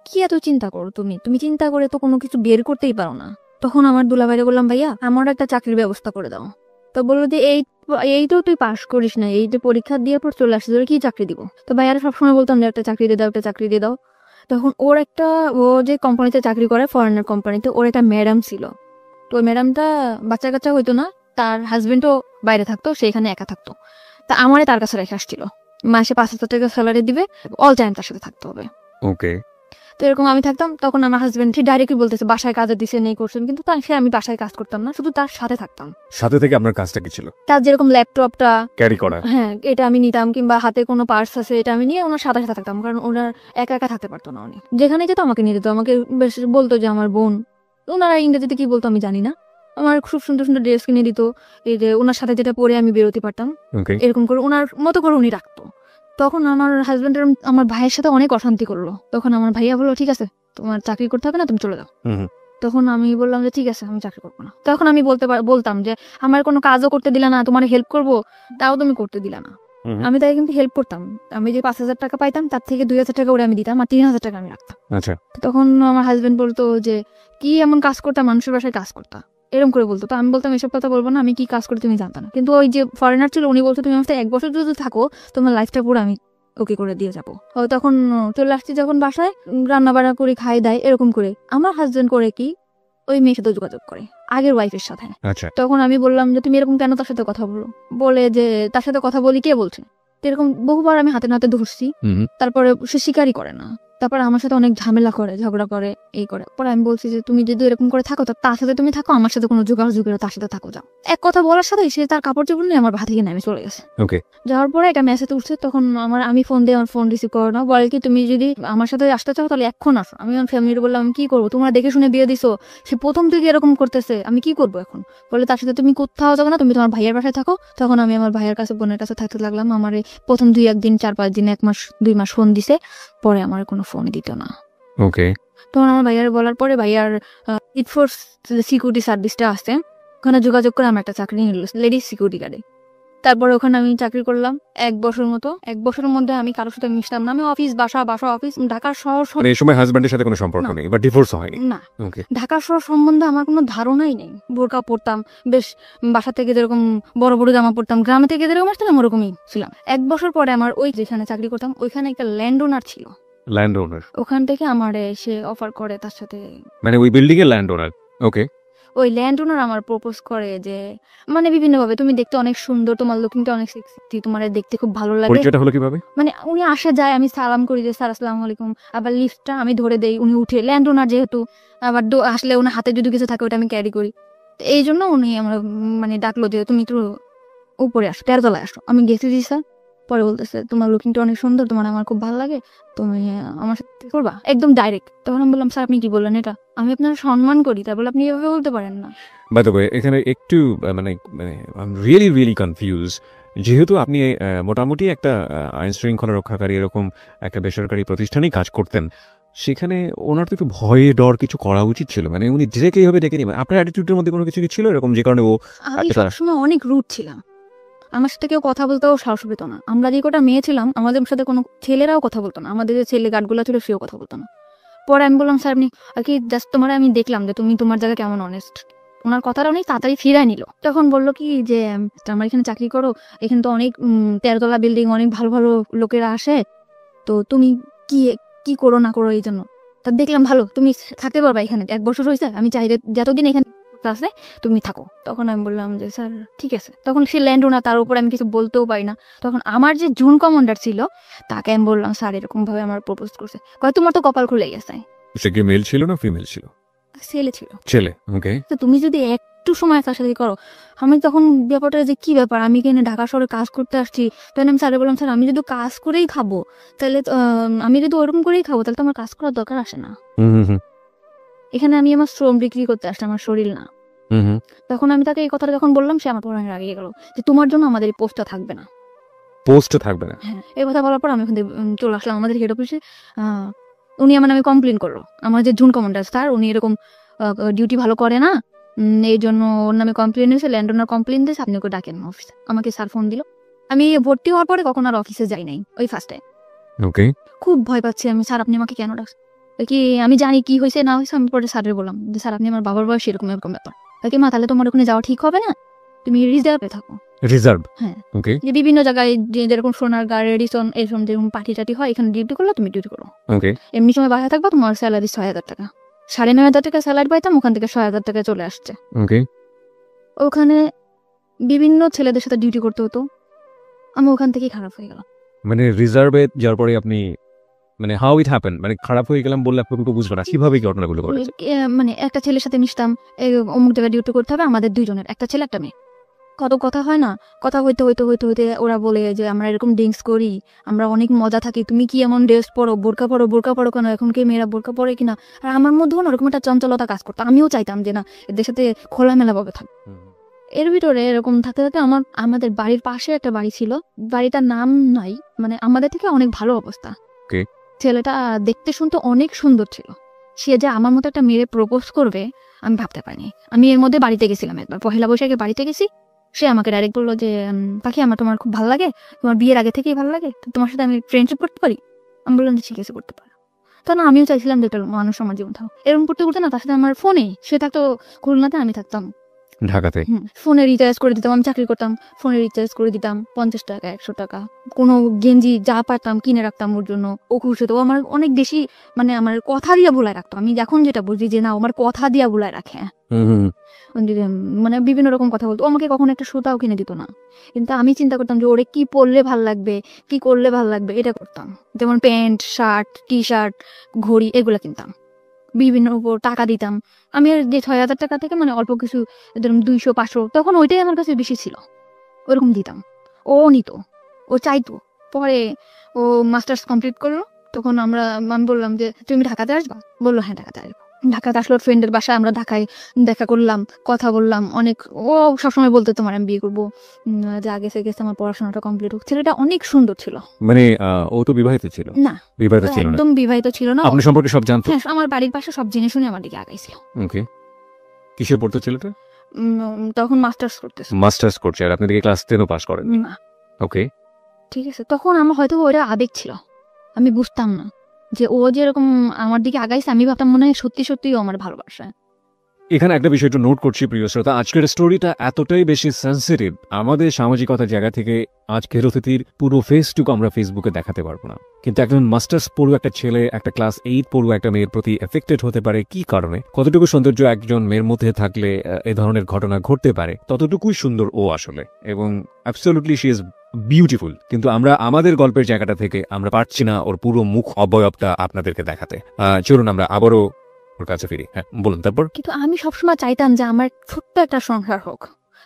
কি এত চিন্তা করো তুমি চিন্তা করে তো কোনো কিছু বের করতেই পারো না। তখন আমার দুলাভাইরে বললাম ভাইয়া আমার একটা চাকরির ব্যবস্থা করে দাও। তো বললো যে এই তো তুই পাশ করিস না, এই যে পরীক্ষা দিয়ে পর চলে আসছিস, কি চাকরি দিব? তো ভাইয়ারা সবসময় বলতাম যে একটা চাকরি দিয়ে দাও, একটা চাকরি দিয়ে দাও। তখন ও যে কোম্পানিতে চাকরি করে, ফরেনার কোম্পানিতে, ওর একটা ম্যাডাম ছিল। তো ওই ম্যাডামটা বাচ্চা কাচ্চা হইতো না, তার হাজবেন্ডও বাইরে থাকতো, সেখানে একা থাকতো। তা আমারে তার কাছে রেখে আসছিল, মাসে 5,000 টাকা স্যালারি দিবে, অল টাইম তার সাথে থাকতে হবে।
ওকে।
তো এরকম আমি থাকতাম। তখন আমার হাজবেন্ড সে ডাইরেক্টলি বলতেছে বাসায় কাজে দিছে নেই করছেন, কিন্তু আমি বাসায় কাজ করতাম না, শুধু তার সাথে থাকতাম।
সাথে থেকে আপনার কাজটা কি ছিল?
তার যেরকম ল্যাপটপটা
ক্যারি করা,
হ্যাঁ এটা আমি নিতাম, কিংবা হাতে কোনো পার্স আছে এটা আমি নিয়ে ওনার সাথে সাথে থাকতাম, কারণ ওনার একা একা থাকতে পারতো না। উনি যেখানে যেত আমাকে নিয়ে যেত, আমাকে বেশ বলতো যে আমার বোন। ওনারা ইংরেজিতে কি বলতো আমি জানি না, আমার খুব সুন্দর সুন্দর ড্রেস কিনে দিত, এই যে ওনার সাথে যেটা পরে আমি বেরোতে পারতাম, এরকম করে ওনার মতো করে উনি রাখতো। তখন আমার হাজবেন্ডের আমার ভাইয়ের সাথে অনেক অশান্তি করলো। তখন আমার ভাইয়া বললো ঠিক আছে তোমার চাকরি করতে হবে না, তুমি চলে যাও। তখন আমি বললাম যে ঠিক আছে আমি চাকরি করবো না। তখন আমি বলতাম যে আমার কোনো কাজও করতে দিলা না, তোমার হেল্প করবো তাও তুমি করতে দিলা না। আমি তাই কিন্তু হেল্প করতাম। আমি যে 5,000 টাকা পাইতাম তার থেকে 2,000 টাকা করে আমি দিতাম, আর 3,000 টাকা আমি রাখতাম।
আচ্ছা।
তখন আমার হাজবেন্ড বলতো যে কি এমন কাজ করতাম, মানুষের বাসায় কাজ করতাম, এরকম করে বলতো। তো আমি বলতাম এসব কথা বলবো না, আমি কি কাজ করতে তুমি জানতাম না। কিন্তু ওই যে ফরেনার ছিল উনি বলতো তুমি আমার সাথে 1 বছর যদি থাকো তোমার লাইফটা পুরো আমি ওকে করে দিয়ে যাবো। তখন চলে আসছি যখন বাসায়, রান্না বান্না করে খাই দেয় এরকম করে। আমার হাজবেন্ড করে কি ওই মেয়ের সাথে যোগাযোগ করে আগের ওয়াইফের সাথে। তখন আমি বললাম যে তুমি এরকম কেন তার সাথে কথা বলো? বলে যে তার সাথে কথা বলি কে বলছে? এরকম বহুবার আমি হাতে নাতে ধরছি, তারপরে সে স্বীকারই করে না। তারপরে আমার সাথে অনেক ঝামেলা করে, ঝগড়া করে, এই করে। পরে আমি বলছি যে তুমি যদি এরকম করে থাকো তার সাথে তুমি থাকো, আমার সাথে কোনো যোগাযোগ তার সাথে থাকো যাও। এক কথা বলার সাথে সে তার কাপড় চোপড় নিয়ে আমার ভাত থেকে নেমে চলে গেছে। যাওয়ার পরে একটা মেসেজ উঠছে, তখন আমি ফোন দিয়ে আমার ফোন রিসিভ করো না, বলে কি তুমি যদি আমার সাথে আসতে চাও তাহলে এখন আসো। আমি আমার ফ্যামিলির বললাম আমি কি করবো, তোমরা দেখে শুনে বিয়ে দিছো, সে প্রথম থেকে এরকম করতেছে, আমি কি করবো এখন? বলে তার সাথে তুমি কোথাও যাবো না, তুমি তোমার ভাইয়ের বাসায় থাকো। তখন আমি আমার ভাইয়ের কাছে বোনের কাছে থাকতে লাগলাম। আমার প্রথম 2-1 দিন 4-5 দিন 1 মাস 2 মাস ফোন দিছে, পরে আমার কোনো ফোন দিত না।
ওকে।
তখন আমার ভাইয়ার বলার পরে ভাইয়ার ইটফোর্স সিকিউরিটি সার্ভিসটা আছে, ওখানে যোগাযোগ করে আমার একটা চাকরি নিল লেডিস সিকিউরিটি গার্ডে। তারপরে ওখানে আমি চাকরি করলাম 1 বছর মতো। 1 বছরের মধ্যে আমি কারোর সাথে মিশতাম না। আমি অফিস বাসা অফিস, ঢাকার শহর,
মানে এই সময় হাজবেন্ডের সাথে কোনো সম্পর্ক নেই বা ডিভোর্স হয়নি?
না। ঢাকার শহর সম্বন্ধে আমার কোনো ধারণাই নেই। বোরকা পরতাম, বেশ বাসা থেকে যেরকম বড় বড় জামা পরতাম, গ্রামে থেকে যেরকম আসতাম ওরকমই ছিলাম। 1 বছর পরে আমার ওই যেখানে চাকরি করতাম ওইখানে একটা ল্যান্ড ওনার ছিল।
ল্যান্ড ওনার?
ওখান থেকে আমার এসে অফার করে তার সাথে,
মানে ওই বিল্ডিং এর ল্যান্ড ওনার? ওকে।
ওই ল্যান্ড ওনার আমার প্রপোজ করে যে মানে বিভিন্নভাবে, তুমি দেখতে অনেক সুন্দর, তোমার লুকিংটা অনেক সেক্সি, তোমার দেখতে খুব ভালো লাগে।
পরিচয়টা হলো কিভাবে?
মানে উনি আসে যায়, আমি সালাম করি যে স্যার আসসালামু আলাইকুম, আবার লিফটটা আমি ধরে দেই, উনি উঠে, ল্যান্ড ওনার যেহেতু, আবার আসলে ওনার হাতে যদি কিছু থাকে ওটা আমি ক্যারি করি, তো এই জন্য উনি আমার মানে ডাকলো যে তুমি একটু উপরে আসো, 13 তলায় আসো। আমি গেছি জি স্যার। পরে বলতেছে তোমার লুকিংটা অনেক সুন্দর, তোমার আমার খুব ভালো লাগে, তুমি আমার সাথে করবা, একদম ডাইরেক্ট। তখন আমি বললাম স্যার আপনি কি বললেন, এটা আমি আপনার সম্মান করি, তারপর আপনি এভাবে বলতে পারেন না।
বাই দ্য ওয়ে, এখানে একটু মানে মানে রিয়েলি রিয়েলি কনফিউজ। যেহেতু আপনি মোটামুটি একটা আইন শৃঙ্খলা রক্ষাকারী এরকম একটা বেসরকারি প্রতিষ্ঠানেই কাজ করতেন, সেখানে ওনার তো একটু ভয়ে ডর কিছু করা উচিত ছিল। মানে উনি ডিরেক্ট এইভাবে ডেকে নিবেন, আপনার অ্যাটিটিউডের মধ্যে কোনো কিছু কি ছিল এরকম যে কারণে ও
আমি
আচ্ছা।
সবসময় অনেক রুট ছিলাম, আমার সাথে কেউ কথা বলতেও সাহস পেত না। আমরা যে কটা মেয়ে ছিলাম আমাদের সাথে কোনো ছেলেরাও কথা বলতো না, আমাদের যে ছেলে গার্ডগুলো ছিল সেও কথা বলতো না। পরে আমি বললাম স্যার আপনি কি জাস্ট তোমার আমি দেখলাম যে তুমি তোমার জায়গায় কেমন অনেস্ট। ওনার কথাটা অনেক তাড়াতাড়ি ফিরাই নিল। তখন বললো কি যে আমার এখানে চাকরি করো, এখানে তো অনেক 13 তলা বিল্ডিং, অনেক ভালো ভালো লোকেরা আসে, তো তুমি কি কি করো না করো এই জন্য। তা দেখলাম ভালো, তুমি থাকতে পারবা এখানে, 1 বছর হয়েছে, আমি চাই যতদিন এখানে আছে তুমি থাকো। তখন আমি বললাম যে স্যার ঠিক আছে। তখন সে ল্যান্ড ওনার, তার উপর আমি কিছু বলতেও পারি না। তখন আমার যে জুন কমান্ডার ছিল তাকে আমি বললাম স্যার এরকম ভাবে আমার প্রপোজ করছে। কয় তোমার তো কপাল খুলে গেছে।
সে কি মেল ছিল না ফিমেল ছিল?
ছেলে ছিল।
ছেলে, ওকে।
তো তুমি যদি একটু সময় তার সাথে করো, আমি তখন ব্যাপারটা যে কি ব্যাপার, আমি এখানে ঢাকা শহরে কাজ করতে আসছি। তখন আমি স্যারে বললাম স্যার আমি যদি কাজ করেই খাবো তাহলে আমি যদি ওরকম করেই খাবো তাহলে তো আমার কাজ করার দরকার আসে না। এখানে আমি আমার শ্রম বিক্রি করতে আসছি, আমার শরীর না। তখন আমি তাকে এই কথাটা যখন বললাম সে আমার পড়ানোর রাগিয়ে গেল যে তোমার জন্য আমাদের এই পোস্টটা থাকবে না।
পোস্ট থাকবে না?
হ্যাঁ, এই কথা বলার পর আমি ওখান থেকে চলে আসলাম আমাদের হেড অফিসে। উনি আমার নামে কমপ্লেন করলো, আমার যে জুন কমান্ডার স্যার উনি এরকম ডিউটি ভালো করে না, এই জন্য ওর নামে কমপ্লেন হয়েছে, ল্যান্ড ওনার কমপ্লেন দিয়েছে, আপনি ওকে ডাকেন অফিসে। আমাকে স্যার ফোন দিল। আমি ভর্তি হওয়ার পরে কখন আর অফিসে যাই নাই, ওই ফার্স্ট টাইম।
ওকে।
খুব ভয় পাচ্ছি আমি, স্যার আপনি আমাকে কেন ডাকছেন? কি আমি জানি কি হয়েছে না হয়েছে। আমি পরে স্যারের বললাম যে স্যার আপনি আমার বাবার বয়স এরকম এরকম ব্যাপার। কি মা তাহলে তোমার ওখানে যাওয়া ঠিক হবে না, তুমি রিজার্ভে থাকো।
রিজার্ভ?
হ্যাঁ।
ওকে।
যে বিভিন্ন জায়গায় যেরকম সোনারগাঁ, রেডিসন এরকম যেরকম পার্টি টাটি হয়, এখানে ডিউটি করলে তুমি ডিউটি করো।
ওকে।
এমনি সময় বাসায় থাকবা, তোমার স্যালারি 6,000 টাকা, 9,500 টাকা স্যালারি পাইতাম, ওখান থেকে 6,000 টাকা চলে আসছে।
ওকে।
ওখানে বিভিন্ন ছেলেদের সাথে ডিউটি করতে হতো, আমি ওখান থেকেই খারাপ হয়ে গেলাম।
মানে রিজার্ভে যাওয়ার পরে আপনি মানে হাউ ইট হ্যাপেন, মানে খারাপ হয়ে গেলাম বললে আপনি তো বুঝবেন না কিভাবে কি ঘটনাগুলো ঘটেছে।
মানে একটা ছেলের সাথে মিশতাম, অমুক জায়গায় ডিউটি করতে হবে, আমাদের দুইজনের, একটা ছেলে একটা মেয়ে। কত কথা হয় না, কথা হইতে হইতে হইতে হইতে ওরা বলে যে আমরা এরকম ড্রিঙ্কস করি, আমরা অনেক মজা থাকি, তুমি কি এমন ড্রেস পরো, বোরকা পরো কেন, এখন কি মেয়েরা বোরকা পরে কিনা। আর আমার মধ্যেও না ওরকম একটা চঞ্চলতা কাজ করতো, আমিও চাইতাম যে না এদের সাথে খোলামেলা ভাবে থাক। এর ভিতরে এরকম থাকতে থাকতে আমাদের বাড়ির পাশে একটা বাড়ি ছিল, বাড়িটার নাম নাই, মানে আমাদের থেকে অনেক ভালো অবস্থা। ছেলেটা দেখতে শুনতে অনেক সুন্দর ছিল, সে যে আমার মতো একটা মেয়ে প্রপোজ করবে আমি ভাবতে পারিনি। আমি এর মধ্যে বাড়িতে গেছিলাম একবার, পহেলা বৈশাখে বাড়িতে গেছি। সে আমাকে ডাইরেক্ট বললো যে পাখি তোমার খুব ভালো লাগে, তোমার বিয়ের আগে থেকেই ভালো লাগে, তোমার সাথে আমি ফ্রেন্ডশিপ করতে পারি। আমি বললাম যে ঠিক আছে করতে পারো। তখন আমিও চাইছিলাম যে একটা মানুষ আমার জীবন থাকুক। এরকম করতে করতে না তার সাথে আমার ফোনে, সে থাকতো খুলনাতে, আমি থাকতাম
ঢাকাতে,
ফোনে রিচার্জ করে দিতাম। আমি চাকরি করতাম, ফোনে রিচার্জ করে দিতাম 50 টাকা 100 টাকা, কোনো গেঞ্জি যা পারতাম কিনে রাখতাম ওর জন্য। ও খুশি হতো, আমার অনেক বেশি মানে আমার কথা দিয়া বলায় রাখতো। আমি এখন যেটা বুঝি যে না আমার কথা দিয়া বলায় রাখে, মানে বিভিন্ন রকম কথা বলতো। আমাকে কখনো একটা সুতাও কিনে দিত না, কিন্তু আমি চিন্তা করতাম যে ওরে কি পরলে ভাল লাগবে, কি করলে ভাল লাগবে, এটা করতাম। যেমন প্যান্ট, শার্ট, টি শার্ট, ঘড়ি এগুলো কিনতাম, বিভিন্ন উপর টাকা দিতাম। আমি আর যে 6,000 টাকা থেকে মানে অল্প কিছু, ধরুন 200-500, তখন ওইটাই আমার কাছে বেশি ছিল, ওরকম দিতাম। ও নিত, ও চাইতো। পরে ও মাস্টার্স কমপ্লিট করলো, তখন আমি বললাম যে তুমি ঢাকাতে আসবা, বললো হ্যাঁ ঢাকাতে আসবো। ঢাকাতে আসলো ফ্রেন্ডের বাসায়, আমরা ঢাকায় দেখা করলাম, কথা বললাম অনেক। ও সবসময় বলতো তোমার আমি বিয়ে করবো, যে আগে থেকে আমার পড়াশোনাটা কমপ্লিট হোক। ছেলেটা অনেক সুন্দর ছিল।
মানে ও তো বিবাহিত ছিল
না,
বিবাহিত ছিল না,
একদম বিবাহিত ছিল না।
আপনি সম্পর্কে সব জানতো?
হ্যাঁ, আমার বাড়ির পাশে সব জেনে শুনে আমার দিকে আগাইছিল।
ওকে। কিসে পড়তো ছেলেটা?
তখন মাস্টার্স করতেছে।
মাস্টার্স করছে, আর আপনি দিকে ক্লাস 10ও পাস করেন?
না।
ওকে।
ঠিক আছে, তখন আমার হয়তো ওটা আবেগ ছিল, আমি বুঝতাম না যে ও যেরকম আমার দিকে আগাইছে। আমি ভাবতাম মনে হয় সত্যি সত্যি ও আমার ভালোবাসে।
এখানে একটা বিষয় একটু নোট করছি প্রিয় শ্রোতা, আজকের স্টোরিটা এতটাই বেশি সেন্সিটিভ, আমাদের সামাজিকতার জায়গা থেকে আজকের অতিথির পুরো ফেসটুকু আমরা ফেসবুকে দেখাতে পারবো না, কিন্তু একজন মাস্টার্স পড়ুয়া একটা ছেলে একটা ক্লাস 8 পড়ুয়া একটা মেয়ের প্রতি এফেক্টেড হতে পারে কি কারণে, কতটুকু সৌন্দর্য একজন মেয়ের মধ্যে থাকলে এ ধরনের ঘটনা ঘটতে পারে, ততটুকুই সুন্দর ও আসলে, এবং অ্যাবসলিউটলি শি ইজ বিউটিফুল। কিন্তু আমরা আমাদের গল্পের জায়গাটা থেকে আমরা পারছি না ওর পুরো মুখ অবয়বটা আপনাদেরকে দেখাতে। চলুন আমরা আবারও ওর কাছে ফিরি। হ্যাঁ বলুন তারপর।
কিন্তু আমি সবসময় চাইতাম যে আমার ছোট্ট একটা সংসার হোক।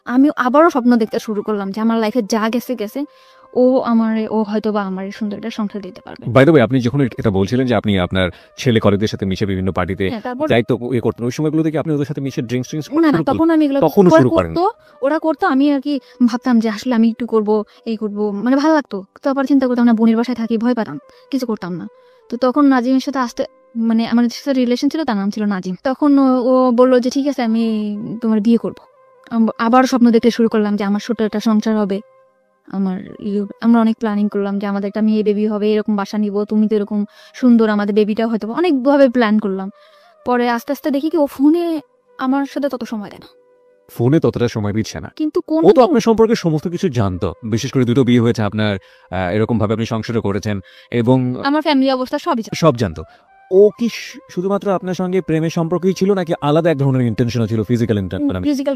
আমি আবারও স্বপ্ন দেখতে শুরু করলাম যে আমার লাইফে যা গেছে গেছে, ও হয়তো বা আমার এই সুন্দর একটা সংসার দিতে পারবে।
বাই দ্য ওয়ে, আপনি যখন এটা বলছিলেন যে আপনি আপনার ছেলে কলেজের সাথে মিশে বিভিন্ন পার্টিতে
তারপর
দায়িত্ব করতেন, ওই সময়গুলো থেকে আপনি ওদের সাথে মিশে ড্রিঙ্কস
না তখন আমি এগুলো
তখনও শুরু করেন?
ওরা করতো, আমি আর কি ভাবতাম যে আসলে আমি একটু করবো, এই করবো, মানে ভালো লাগতো। তারপর চিন্তা করতাম না, বোনের বাসায় থাকি, ভয় পেতাম, কিছু করতাম না। তো তখন নাজিমের সাথে আসতে, মানে আমার সাথে রিলেশন ছিল, তার নাম ছিল নাজিম। তখন ও বললো যে ঠিক আছে আমি তোমার বিয়ে করবো। আবার স্বপ্ন দেখতে শুরু করলাম যে আমার ছোট একটা সংসার হবে। আমরা অনেক প্ল্যানিং করলাম যে আমাদের একটা মেয়ে বেবি হবে, এরকম বাসা নিব, তুমি তো এরকম সুন্দর, আমাদের বেবিটাও হয়তো, অনেকভাবে প্ল্যান করলাম। পরে আস্তে আস্তে দেখি কি ও ফোনে আমার সাথে তত সময় দেয় না,
ফোনে ততটা সময় দিচ্ছে না।
কিন্তু
ও তো আপনার সম্পর্কে সমস্ত কিছু জানতো, বিশেষ করে দুটো বিয়ে হয়েছে আপনার, এরকম ভাবে আপনি সংসারও করেছেন এবং
আমার ফ্যামিলি অবস্থা সবই
সব জানতো। ও কি শুধুমাত্র আপনার সঙ্গে প্রেমের সম্পর্কই ছিল নাকি আলাদা এক ধরনের ইন্টেনশন ছিল, ফিজিক্যাল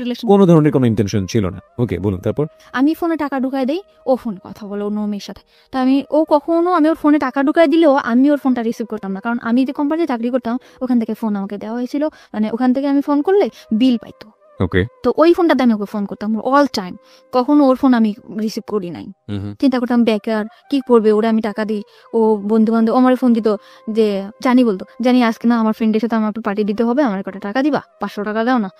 রিলেশন,
কোনো ধরনের কোনো ইন্টেনশন ছিল না? ওকে বলুন তারপর।
আমি ফোনে টাকা ঢুকাই দেই, ও ফোনে কথা বলে অন্য মেয়ের সাথে। তা আমি ওর ফোনে টাকা ঢুকাই দিলেও আমি ওর ফোনটা রিসিভ করতাম না, কারণ আমি যে কোম্পানিতে চাকরি করতাম ওখান থেকে ফোন আমাকে দেওয়া হয়েছিল, মানে ওখান থেকে আমি ফোন করলে বিল পাইতো।
ওকে,
তো ওই ফোনটাতে আমি ওকে ফোন করতাম অল টাইম, কখনো ওর ফোন আমি রিসিভ করি নাই। চিন্তা করতাম বেকার, কি করবে, ওরা আমি টাকা দিই, ও বন্ধু বান্ধব আমার ফোন দিত, যে বলতো জানি আজকে না আমার ফ্রেন্ডের সাথে আমার পার্টি দিতে হবে, আমার কটা টাকা দিবা, 500 টাকা দাও না।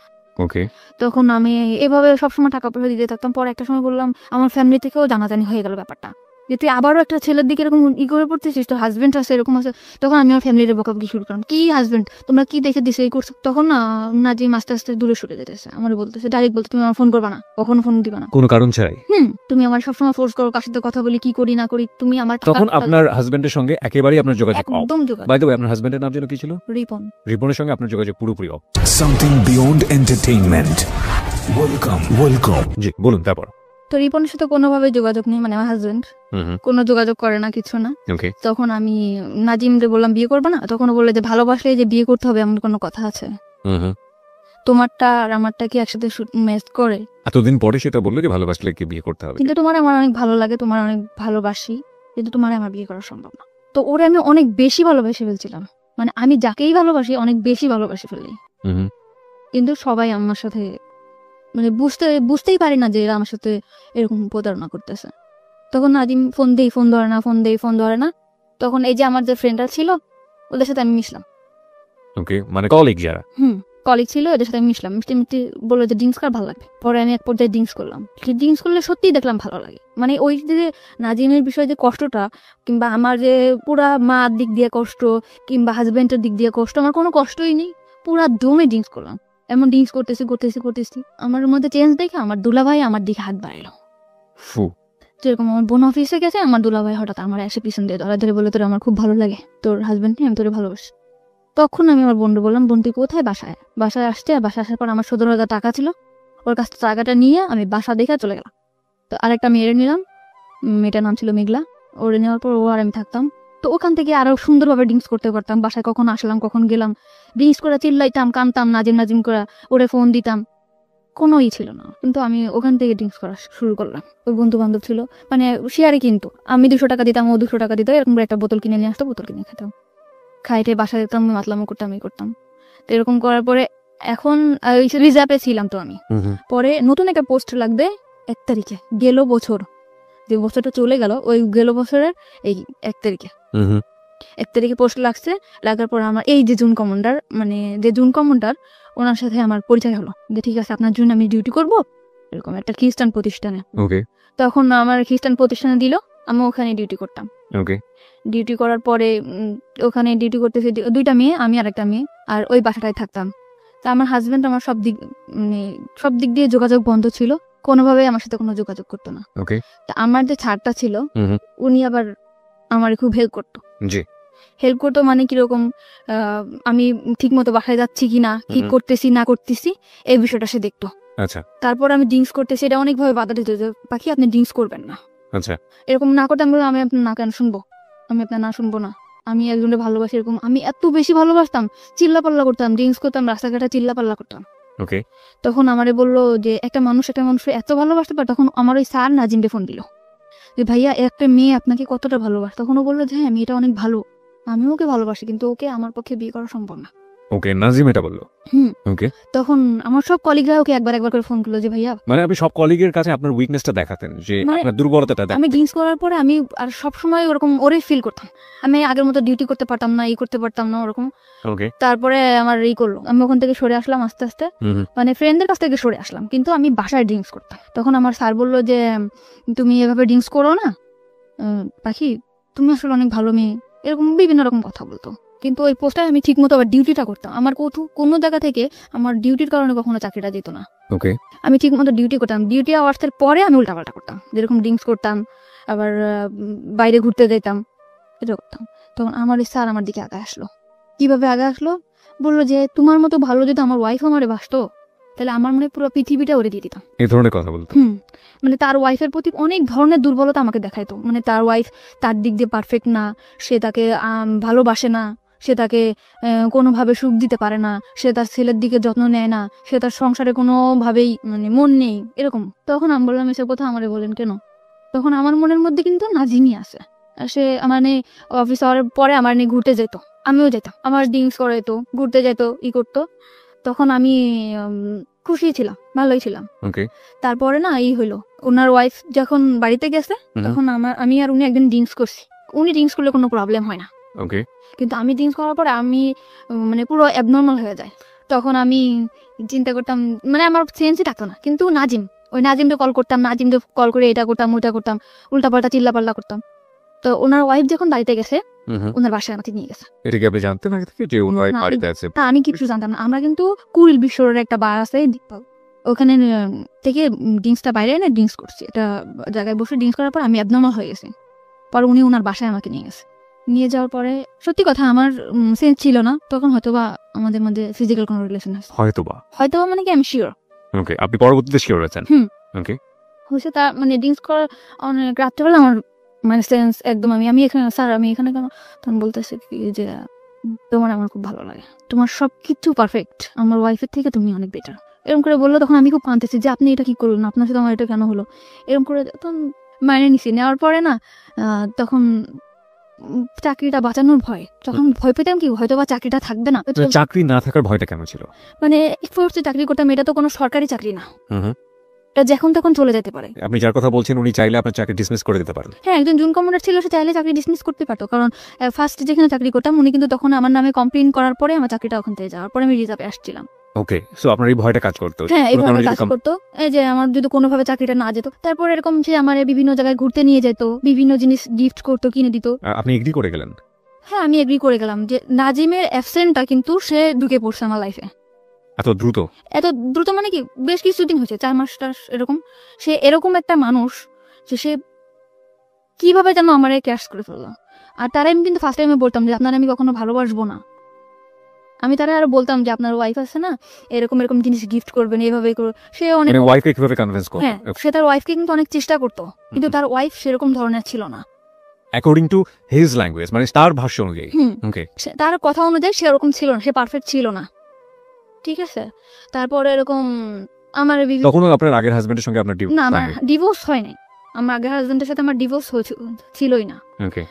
ওকে,
তখন আমি এভাবে সবসময় টাকা পয়সা দিতে থাকতাম। পরে একটা সময় বললাম, আমার ফ্যামিলি থেকেও জানাজানি হয়ে গেল ব্যাপারটা, যে তুই আবারও একটা ছেলের দিকে এরকম করে পড়তেছিস, তোর হাজবেন্ড আছে এরকম আছে। তখন আমি আমার ফ্যামিলির বকাবকি শুরু করলাম, কি হাজবেন্ড, তোমরা কি দেখে দিছে এই করছো। তখন না নাজিম আস্তে আস্তে দূরে সরে যেতেছে, আমার বলতেছে ডাইরেক্ট, বলতে তুমি আমার ফোন করবা না, কখনো ফোন দিবা না,
কোনো কারণ ছাড়াই।
তুমি আমার সবসময় ফোর্স করো, কার সাথে কথা বলি, কি করি না করি, তুমি আমার
তখন আপনার হাজবেন্ডের সঙ্গে একেবারেই আপনার যোগাযোগ
একদম যোগাযোগ।
বাই দ্য ওয়ে, আপনার হাজবেন্ডের নাম যেন কি ছিল?
রিপন।
রিপনের সঙ্গে আপনার যোগাযোগ পুরোপুরি of.
Something beyond entertainment. Welcome.
জি বলুন তারপর।
তো রিপনের সাথে কোনোভাবে যোগাযোগ নেই, মানে আমার হাজবেন্ড কোনো যোগাযোগ করে না, কিছু না।
ওকে,
তখন আমি নাজিমকে বললাম বিয়ে করবে না, তখন বললে যে ভালোবাসলে যে বিয়ে করতে হবে এমন কোনো কথা আছে? তোমারটা আর আমারটা কি একসাথে ম্যাচ করে?
এতদিন পরে সেটা বললো যে ভালোবাসলে কি বিয়ে করতে হবে?
কিন্তু তোমার আমার অনেক ভালো লাগে, তোমার অনেক ভালোবাসি, কিন্তু তোমার আমার বিয়ে করা সম্ভব না। তো ওরে আমি অনেক বেশি ভালোবেসে ফেলছিলাম, মানে আমি যাকেই ভালোবাসি অনেক বেশি ভালোবাসি ফেলি। কিন্তু সবাই আমার সাথে, মানে বুঝতেই পারি না যে এরা আমার সাথে এরকম প্রতারণা করতেছে। তখন নাজিম ফোন দেই, ফোন ধরে না। তখন এই যে আমার যে ফ্রেন্ডরা ছিল ওদের সাথে আমি মিশলাম।
ওকে, মানে কলিগ যারা
কলিগ ছিল এদের সাথে আমি মিশলাম, মিষ্টি বললো যে ড্রিঙ্কস কর, ভালো লাগবে। পরে আমি এক পর্যায়ে ড্রিঙ্কস করলাম, ড্রিঙ্কস করলে সত্যিই দেখলাম ভালো লাগে। মানে ওই যে নাজিমের বিষয়ে যে কষ্টটা, কিংবা আমার যে পুরা মার দিক দিয়ে কষ্ট, কিংবা হাজবেন্ডের দিক দিয়ে কষ্ট, আমার কোনো কষ্টই নেই, পুরা দমে ড্রিঙ্কস করলাম। এমন ড্রিঙ্কস করতেছি আমার মধ্যে চেঞ্জ দেখে আমার দুলাভাই আমার দিকে হাত বাড়াইলো। যেরকম আমার বোন অফিসে গেছে, আমার দুলাভাই হঠাৎ আমার এসে পিছন দিয়ে ধরে বলে, তোর আমার খুব ভালো লাগে, তোর হাজবেন্ড নিয়ে আমি তোরে ভালোবাসি। তখন আমি আমার বোনকে বললাম, বোন তুই কোথায়? বাসায় আসছে। আর বাসায় আসার পর আমার 17,000 টাকা ছিল, ওর কাছ থেকে টাকাটা নিয়ে আমি বাসা দেখে চলে গেলাম। তো আরেকটা মেয়েরে নিলাম, মেয়েটার নাম ছিল মেঘলা। ওরে নেওয়ার পর ও আর আমি থাকতাম। তো ওখান থেকে আরো সুন্দরভাবে ড্রিঙ্কস করতে পারতাম। বাসায় কখন আসলাম, কখন গেলাম, ড্রিঙ্কস করে চিল্লাইতাম, কানতাম, নাজিম করে ওরে ফোন দিতাম, কোনো ছিল না। কিন্তু আমি ওখান থেকে ড্রিঙ্কস করা শুরু করলাম। ওই বন্ধু বান্ধব ছিল, মানে শেয়ারে, কিন্তু আমি 200 টাকা দিতাম, ও 200 টাকা দিত, এরকম একটা বোতল কিনে নিয়ে আসতো, বোতল কিনে খেতাম, খাইতে বাসা দিতাম, মাতলামো করতাম। তো এরকম করার পরে এখন রিজার্ভে ছিলাম। তো আমি পরে নতুন একটা পোস্ট লাগবে 1 তারিখে, গেল বছর, যে বছরটা চলে গেল, ওই গেল বছরের এই 1 তারিখে পোস্ট লাগছে। লাগার পর আমার এই যে জুন কমান্ডার ওনার সাথে আমার পরিচয় হলো, যে ঠিক আছে আপনার জন্য আমি ডিউটি করব এরকম একটা খ্রিস্টান প্রতিষ্ঠানে। তখন আমার খ্রিস্টান প্রতিষ্ঠানে দিল, আমি ওখানে ডিউটি করতাম। ডিউটি করার পরে ওখানে ডিউটি করতেছে 2টা মেয়ে, আমি আর একটা মেয়ে, আর ওই বাসাটায় থাকতাম। তা আমার হাজবেন্ড আমার সব দিক দিয়ে যোগাযোগ বন্ধ ছিল, কোনোভাবে আমার সাথে কোনো যোগাযোগ করতো না। তা আমার যে ছাড়টা ছিল উনি আবার আমার খুব হেল্প করতো। হেল্প করতো মানে কিরকম, আমি ঠিক মতো বাসায় যাচ্ছি কিনা, কি করতেছি না করতেছি, এই বিষয়টা সে দেখতো।
আচ্ছা
তারপর আমি ড্রিঙ্কস করতেছি, এটা অনেকভাবে বাধা দিত যে পাখি আপনি ড্রিঙ্কস করবেন না,
আচ্ছা
এরকম না করতে। আমি বললাম, আমি আপনার না কেন শুনবো, আমি আপনার না শুনবো না, আমি একজনকে ভালোবাসি। এরকম আমি এত বেশি ভালোবাসতাম, চিল্লা পাল্লা করতাম, ড্রিঙ্কস করতাম, রাস্তাঘাটে চিল্লা পাল্লা করতাম।
ওকে
তখন আমারে বললো যে একটা মানুষ এত ভালোবাসতে পারে। তখন আমার ওই স্যার নাজিমকে ফোন দিল যে ভাইয়া একটা মেয়ে আপনাকে কতটা ভালোবাসে। তখন ও বললো যে হ্যাঁ মেয়েটা অনেক ভালো, আমিও ওকে ভালোবাসি, কিন্তু ওকে আমার পক্ষে বিয়ে করা সম্ভব না।
ওকে নাজিম এটা বললো। ওকে
তখন আমার সব কলিগরা ওকে একবার করে ফোন করলো যে ভাইয়া,
মানে আপনি সব কলিগের কাছে আপনার উইকনেসটা দেখাতেন, যে
মানে
আপনার দুর্বলতাটা দেখাতেন।
আমি ড্রিঙ্কস করার পরে আমি আর সবসময় ওরকম ওরে ফিল করতাম, আমি আগের মতো ডিউটি করতে পারতাম না, করতে পারতাম না ওরকম।
ওকে
তারপরে আমার করলো, আমি ওখান থেকে সরে আসলাম আস্তে আস্তে, মানে ফ্রেন্ডদের কাছ থেকে সরে আসলাম, কিন্তু আমি বাসায় ড্রিঙ্কস করতাম। তখন আমার স্যার বললো যে তুমি এভাবে ড্রিঙ্কস করো না পাখি, তুমি আসলে অনেক ভালো মেয়ে, এরকম বিভিন্ন রকম কথা বলতো। কিন্তু ওই পোস্টায় আমি ঠিক মতো আবার ডিউটিটা করতাম। আমার কোনো জায়গা থেকে আমার ডিউটির কারণে কখনো চাকরিটা যেত না।
ওকে
আমি ঠিক মতো ডিউটি করতাম, ডিউটি আওয়ার্সের পরে আমি উল্টাপাল্টা করতাম, যেরকম ড্রিঙ্কস করতাম, আবার বাইরে ঘুরতে যেতাম, এটা করতাম। তখন আমার স্যার আমার দিকে আগে আসলো। কিভাবে আগে আসলো, বললো যে তোমার মতো ভালো যদি আমার ওয়াইফ আমারে বাসতো, তাহলে আমার মনে পুরো পৃথিবীটা ওরে দিয়ে দিতাম।
এই ধরনের কথা বলতো।
মানে তার ওয়াইফের প্রতি অনেক ধরনের দুর্বলতা আমাকে দেখাইতো। মানে তার ওয়াইফ তার দিক দিয়ে পারফেক্ট না, সে তাকে ভালোবাসে না, সে তাকে কোনোভাবে সুখ দিতে পারে না, সে তার ছেলের দিকে যত্ন নেয় না, সে তার সংসারে কোনোভাবেই মানে মন নেই, এরকম। তখন আমি বললাম এসব কথা আমারে বলেন কেন? তখন আমার মনের মধ্যে কিন্তু নাজিমই আছে। সে মানে অফিস আওয়ার পরে আমার নিয়ে ঘুরতে যেত, আমিও যেতাম, আমার ড্রিঙ্কস করে যেত, ঘুরতে যেত, করতো। তখন আমি খুশি ছিলাম, ভালোই ছিলাম।
ওকে
তারপরে না হইলো, ওনার ওয়াইফ যখন বাড়িতে গেছে, তখন আমি আর উনি একদিন ড্রিঙ্কস করছি। উনি ড্রিঙ্কস করলে কোনো প্রবলেম হয় না,
ওকে
কিন্তু আমি ড্রিঙ্কস করার পরে আমি মানে পুরো অ্যাবনর্মাল হয়ে যায়। তখন আমি চিন্তা করতাম, মানে আমার সেন্সই থাকতো না। কিন্তু নাজিমকে কল করতাম, নাজিমকে কল করে এটা করতাম ওটা করতাম, উল্টাপাল্টা চিল্লাপাল্লা করতাম। তো ওনার ওয়াইফ যখন বাড়িতে গেছে, ওনার বাসায় আমাকে নিয়ে গেছে।
এটা কি আপনি জানতেন আগে থেকে যে ওনার বাড়িতে আছে?
তা আমি কিছু জানতাম না। আমরা কিন্তু কুড়িল বিশ্বরের একটা বার আছে, ওখানে থেকে ড্রিঙ্কসটা বাইরে এনে ড্রিঙ্কস করছি, এটা জায়গায় বসে ড্রিঙ্কস করার পর আমি অ্যাবনর্মাল হয়ে গেছি। পরে উনি ওনার বাসায় আমাকে নিয়ে গেছে। নিয়ে যাওয়ার পরে সত্যি কথা আমার সেন্স ছিল না তখন, হয়তোবা আমাদের মধ্যে ফিজিক্যাল কোনো রিলেশন আছে, হয়তোবা মানে কি আমি শিওর।
ওকে আপনি পরবর্তীতে শিওর হয়েছেন? ওকে
হয়েছে। তার মানে ড্রিঙ্কস করার অনেক রাত্রেবেলা আমার মানে সেন্স একদম, আমি এখানে স্যার, আমি এখানে কেন? তখন বলতেছে কি যে তোমার আমার খুব ভালো লাগে, তোমার সবকিছু পারফেক্ট, আমার ওয়াইফের থেকে তুমি অনেক বেটার, এরকম করে বললো। তখন আমি খুব কাঁদতেছি যে আপনি এটা কি করলেন, আপনার সাথে আমার এটা কেন হলো, এরকম করে। তখন মাইনে নিছি, নেওয়ার পরে না তখন চাকরিটা বাঁচানোর ভয়, তখন ভয় পেতাম কি হয়তো বা চাকরিটা থাকবে না।
চাকরি না থাকার ভয়টা কেন ছিল?
মানে চাকরি করতাম, এটা তো কোনো সরকারি চাকরি না, এটা যখন তখন চলে যেতে পারে।
আপনি যার কথা বলছেন উনি চাইলে আপনার চাকরি ডিসমিস করে দিতে পারেন।
হ্যাঁ, একজন জুন কমান্ডার ছিল, সে চাইলে চাকরি ডিসমিস করতে পারতো। কারণ ফার্স্ট যেখানে চাকরি করতাম উনি কিন্তু তখন আমার নামে কমপ্লেইন করার পরে আমার চাকরিটা ওখান থেকে যাওয়ার পরে আমি রিজার্ভে আসছিলাম।
ওকে, সো আপনার এই ভয়টা কাজ করতো?
হ্যাঁ, এই ভয়টা কাজ করতো, এই যে আমার যদি কোনোভাবে চাকরিটা না যেত। তারপর এরকম যে আমার বিভিন্ন জায়গায় ঘুরতে নিয়ে যেত, বিভিন্ন জিনিস গিফট করতো, কিনে দিত।
আপনি এগ্রি করে গেলেন?
হ্যাঁ, আমি এগ্রি করে গেলাম যে নাজিমের অ্যাবসেন্টটা কিন্তু সে ঢুকে পড়ছে আমার লাইফে।
এত দ্রুত
মানে কি বেশ কিছুদিন হয়েছে, 4 মাস এরকম। সে এরকম একটা মানুষ যে সে কিভাবে যেন আমার ক্যাশ করে ফেললো। আর তারা আমি কিন্তু ফার্স্ট টাইমে বলতাম যে আপনার আমি কখনো ভালোবাসবো না। আমি তারা আরো বলতাম যে আপনার ওয়াইফ আছে না, এরকম এরকম জিনিস গিফট করবেন, এইভাবে করো। সে অনেক
ওয়াইফকে কিভাবে কনভিন্স করতো?
হ্যাঁ, সে তার ওয়াইফকে কিন্তু অনেক চেষ্টা করতো, কিন্তু তার ওয়াইফ সেরকম ধরনের ছিল না।
অ্যাকর্ডিং টু হিজ ল্যাঙ্গুয়েজ, মানে তার ভাষ্য অনুযায়ী। ওকে,
তার কথা অনুযায়ী সে এরকম ছিল না, সে পারফেক্ট ছিল না, ঠিক আছে। তারপরে এরকম আমার
তখনও আপনার আগের হাজবেন্ডের সঙ্গে আপনার
না, আমার ডিভোর্স হয় নাই। আমার আগের হাজবেন্ডের সাথে আমার ডিভোর্স ছিলই না।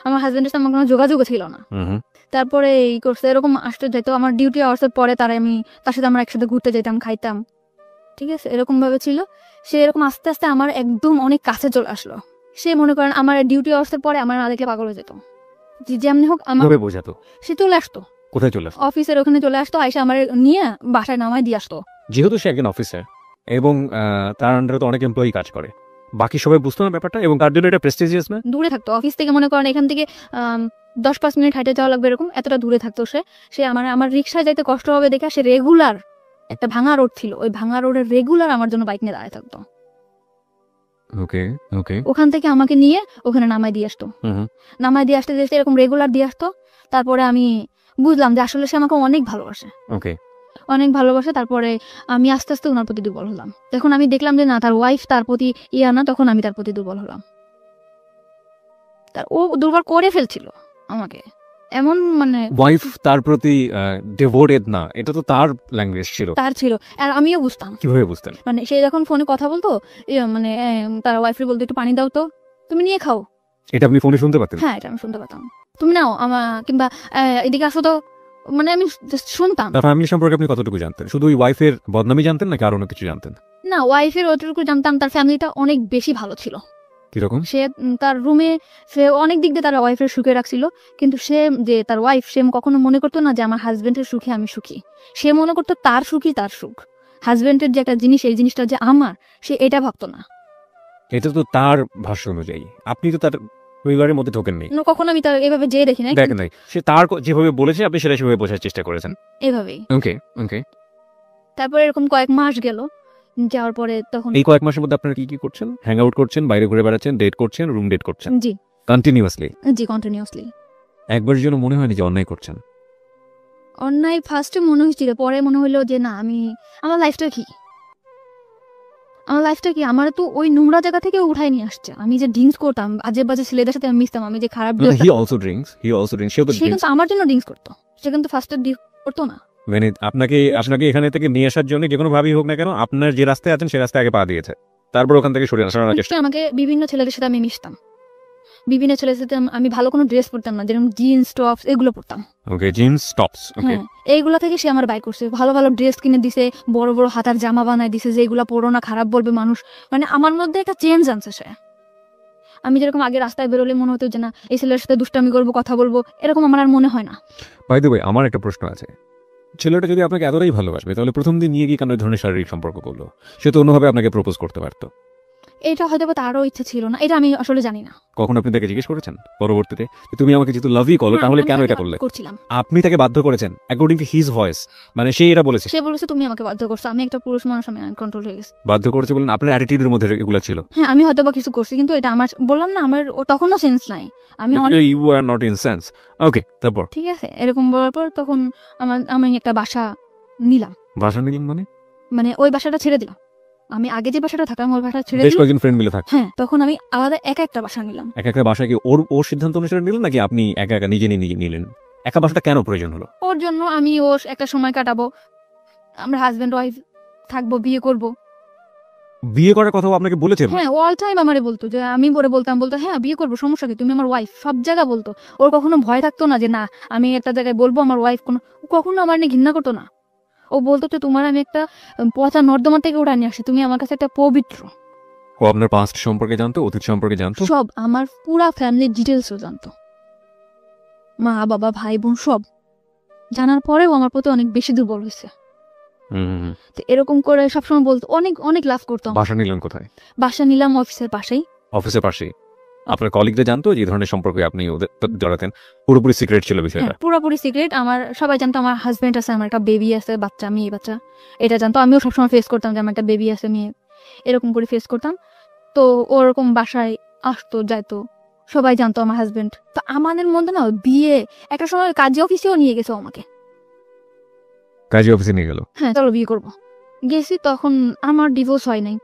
আমার হাজবেন্ডের সাথে আমার কোনো যোগাযোগও ছিল না। তারপরে এই করছে, এরকম আসতে যেত আমার ডিউটি আওয়ার্সের পরে, তার সাথে আমরা একসাথে ঘুরতে যেতাম, খাইতাম, ঠিক আছে, এরকম ভাবে ছিল। সে এরকম আস্তে আস্তে আমার একদম অনেক কাছে চলে আসলো। সে মনে করেন আমার ডিউটি আওয়ার্সের পরে আমার না দেখলে পাগল হয়ে যেত, যেমনি হোক আমার
বোঝাতো।
সে চলে আসতো,
কোথায় চলে আসতো?
অফিসের ওখানে চলে আসতো, আইসা আমার নিয়ে বাসায় নামায় দিয়ে আসতো।
যেহেতু সে একজন অফিসার এবং তার আন্ডারে তো অনেক এমপ্লয়ি কাজ করে, বাকি সবাই বুঝতো না ব্যাপারটা, এবং তার জন্য এটা প্রেস্টিজিয়াস না?
দূরে থাকতো অফিস থেকে, মনে করেন এখান থেকে 10-5 মিনিট হাঁটে যাওয়া লাগবে, এরকম এতটা দূরে থাকতো সে আমার রিক্সায় যাইতে কষ্ট হবে দেখে সে রেগুলার, একটা ভাঙা রোড ছিল, ওই ভাঙা রোডের রেগুলার আমার জন্য বাইক নিয়ে দাঁড়ায় থাকতো।
ওকে ওকে
ওখান থেকে আমাকে নিয়ে ওখানে নামাই দিয়ে আসতো। নামাই দিয়ে আসতে আসতে এরকম রেগুলার দিয়ে আসতো। তারপরে আমি বুঝলাম যে আসলে সে আমাকে অনেক ভালোবাসে,
ওকে
অনেক ভালোবাসে। তারপরে আমি আস্তে আস্তে ওনার প্রতি দুর্বল হলাম। তখন আমি দেখলাম যে না, তার ওয়াইফ তার প্রতি না, তখন আমি তার প্রতি দুর্বল হলাম। ও দুর্বল করে ফেলছিল আমাকে, এমন মানে
ওয়াইফ তার প্রতি ডিভোটেড না, এটা তো তার ল্যাঙ্গুয়েজ ছিল,
তার ছিল। আর আমিও বুঝতাম।
কিভাবে বুঝতেন?
মানে সে যখন ফোনে কথা বলতো, মানে তার ওয়াইফের বলতো একটু পানি দাও তো, তুমি নিয়ে খাও।
এটা আপনি ফোনে শুনতে পাতেন?
হ্যাঁ, এটা আমি শুনতে পেতাম। তুমি নাও কিংবা এদিকে আসো তো, মানে আমি just শুনতাম।
তার ফ্যামিলি সম্পর্কে আপনি কতটুকু জানতেন? শুধু ওই ওয়াইফের বদনামই জানতেন নাকি আরো অন্য কিছু জানতেন?
না, ওয়াইফের ওইটুকু জানতাম। তার ফ্যামিলিটা অনেক বেশি ভালো ছিল।
কিরকম?
সে তার রুমে সে অনেক দিক দিয়ে তার ওয়াইফের সুখে রাখছিল, কিন্তু সে যে তার ওয়াইফ, সে কখনো মনে করতো না যে আমার হাজবেন্ডের সুখে আমি সুখী। সে মনে করতো তার সুখই তার সুখ, হাজবেন্ডের যে একটা জিনিস, এই জিনিসটা যে আমার, সে এটা ভাবতো না।
এটা তো তার ভাষ্য অনুযায়ী, আপনি তো তার পরিবারের মধ্যে ঢোকেন নেই,
কখনো আমি তার এভাবে যেয়ে দেখি না,
দেখেন নাই। সে তার যেভাবে বলেছে আপনি সেটা সেভাবে বোঝার চেষ্টা করেছেন,
এভাবেই।
ওকে ওকে।
তারপরে এরকম কয়েক মাস গেল, যাওয়ার পরে তখন
এই কয়েক মাসের মধ্যে আপনারা কি কি করছেন? হ্যাং আউট করছেন, বাইরে ঘুরে বেড়াচ্ছেন, ডেট করছেন, রুম ডেট করছেন?
জি
কন্টিনিউয়াসলি?
জি, কন্টিনিউয়াসলি।
একবারের জন্য মনে হয়নি যে অন্যায় করছেন?
অন্যায় ফার্স্টে মনে হয়েছিল, পরে মনে হলো যে না, আমার লাইফটা কি, আমার তো ওই নোংরা জায়গা থেকে উঠাই নিয়ে আসছে। আমি যে ড্রিঙ্কস করতাম, আজে বাজে ছেলেদের সাথে আমি মিশতাম, আমি যে খারাপ
হি অলসো ড্রিঙ্কস,
সে কিন্তু আমার জন্য ড্রিঙ্কস করতো, সে কিন্তু ফার্স্টে ড্রিঙ্কস করতো না।
মানে আপনাকে এখানে থেকে নিয়ে আসার জন্য যে কোনো ভাবেই হোক না কেন, আপনার যে রাস্তায় আছেন সেই রাস্তায় আগে পা দিয়েছে, তারপর ওখান থেকে সরে আসার চেষ্টা।
আমাকে বিভিন্ন ছেলেদের সাথে আমি মিশতাম, বিভিন্ন ছেলেদের সাথে আমি ভালো কোনো ড্রেস পরতাম না, যেরকম জিন্স টপস এগুলো পরতাম।
ওকে, জিন্স টপস, ওকে।
এইগুলা থেকে সে আমার বাই করছে, ভালো ভালো ড্রেস কিনে দিছে, বড় বড় হাতার জামা বানায় দিছে, যে এগুলা পরো না, খারাপ বলবে মানুষ। মানে আমার মধ্যে একটা চেঞ্জ আনছে সে। আমি যেরকম আগে রাস্তায় বেরোলে মনে হতো যে না, এই ছেলের সাথে দুষ্টামি করবো, কথা বলবো, এরকম আমার আর মনে হয় না।
বাই দ্য ওয়ে, আমার একটা প্রশ্ন আছে। ছেলেটা যদি আপনাকে এতটাই ভালোবাসবে, তাহলে প্রথম দিন নিয়ে গিয়ে কেন এই ধরনের শারীরিক সম্পর্ক করলো? সে তো অন্যভাবে আপনাকে প্রপোজ করতে পারতো।
এটা হয়তো তারও ইচ্ছে ছিল না, এটা আমি আসলে জানি না।
কখন আপনি তাকে জিজ্ঞেস করেছেন পরবর্তীতে, তুমি আমাকে যেহেতু লাভই করো, তাহলে কেন এটা করলে?
করছিলাম।
আপনি তাকে বাধ্য করেছেন অ্যাকর্ডিং টু হিজ ভয়েস, মানে সে এটা বলেছে?
সে বলেছে তুমি আমাকে বাধ্য করছো, আমি একটা পুরুষ মানুষ, আমি কন্ট্রোল হয়ে গেছি।
বাধ্য করেছে বলেন? আপনার অ্যাটিটিউডের মধ্যে এগুলো ছিল?
হ্যাঁ, আমি হয়তো বা কিছু করছি, কিন্তু এটা আমার, বললাম না, আমার তখনও সেন্স নাই। আমি
you are not in sense. Okay, তারপর?
ঠিক আছে, এরকম বলার পর তখন আমি একটা বাসা নিলাম।
বাসা নিলেন মানে
ওই বাসাটা ছেড়ে দিলাম। আমি আগে যে বাসাটা থাকতাম ওই বাসাটা ছেড়ে
বেশ
দিলাম।
কয়েকজন ফ্রেন্ড মিলে থাক।
হ্যাঁ, তখন আমি আলাদা একা একটা বাসা নিলাম।
একটা বাসা কি ওর সিদ্ধান্ত অনুসারে নিলেন নাকি আপনি একা একা নিজে নিলেন? একা বাসাটা কেন প্রয়োজন হলো?
ওর জন্য, আমি ওর একটা সময় কাটাবো, আমরা হাজবেন্ড ওয়াইফ থাকবো, বিয়ে করব।
বিয়ে করার কথাও আপনাকে বলেছেন?
হ্যাঁ, অল টাইম আমারে বলতো যে, আমি বলতো হ্যাঁ বিয়ে করবো, সমস্যা কি, তুমি আমার ওয়াইফ, সব জায়গা বলতো। ওর কখনো ভয় থাকতো না যে না, আমি একটা জায়গায় বলবো আমার ওয়াইফ, কখনো আমার নিয়ে ঘৃণা করতো না। ও বলতো যে তোমার আমি একটা পচা নর্দমা থেকে ওটা নিয়ে আসি, তুমি আমার কাছে একটা পবিত্র।
ও আপনার পাস্ট সম্পর্কে জানতো, অতীত সম্পর্কে জানতো, সব,
আমার পুরা ফ্যামিলির ডিটেলসও জানতো, মা বাবা ভাই বোন সব জানার পরেও আমার প্রতি অনেক বেশি দুর্বল হয়েছে। তো এরকম করে সবসময় বলতো, অনেক অনেক লাভ করতো।
বাসা নিলেন কোথায়?
বাসা নিলাম অফিসের পাশেই।
অফিসের পাশেই? আপনার কলিগরা জানতো যে এই ধরনের সম্পর্কে আপনি ওদের জড়াতেন? পুরোপুরি সিক্রেট ছিল বিষয়টা?
পুরোপুরি সিক্রেট। আমার সবাই জানতো আমার হাজবেন্ড আছে, আমার একটা বেবি আছে, বাচ্চা, মেয়ে বাচ্চা, এটা জানতো। আমিও সবসময় ফেস করতাম যে আমার একটা বেবি আছে, মেয়ে, এরকম করে ফেস করতাম। তো ওরকম বাসায় আসতো যাইতো, সবাই জানতো আমার হাজবেন্ড। তো আমাদের মধ্যে না বিয়ে একটা সময় কাজী অফিসেও নিয়ে গেছে আমাকে।
কাজী অফিসে নিয়ে গেল?
হ্যাঁ, চলো বিয়ে করবো। গেছি, তখন আমার ডিভোর্স হয় নাই।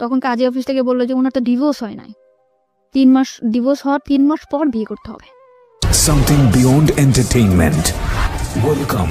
তখন কাজী অফিস থেকে বললো যে ওনার তো ডিভোর্স হয় নাই, 3 মাস ডিভোর্স হওয়ার 3 মাস পর বিয়ে করতে হবে।
Something beyond entertainment. Welcome.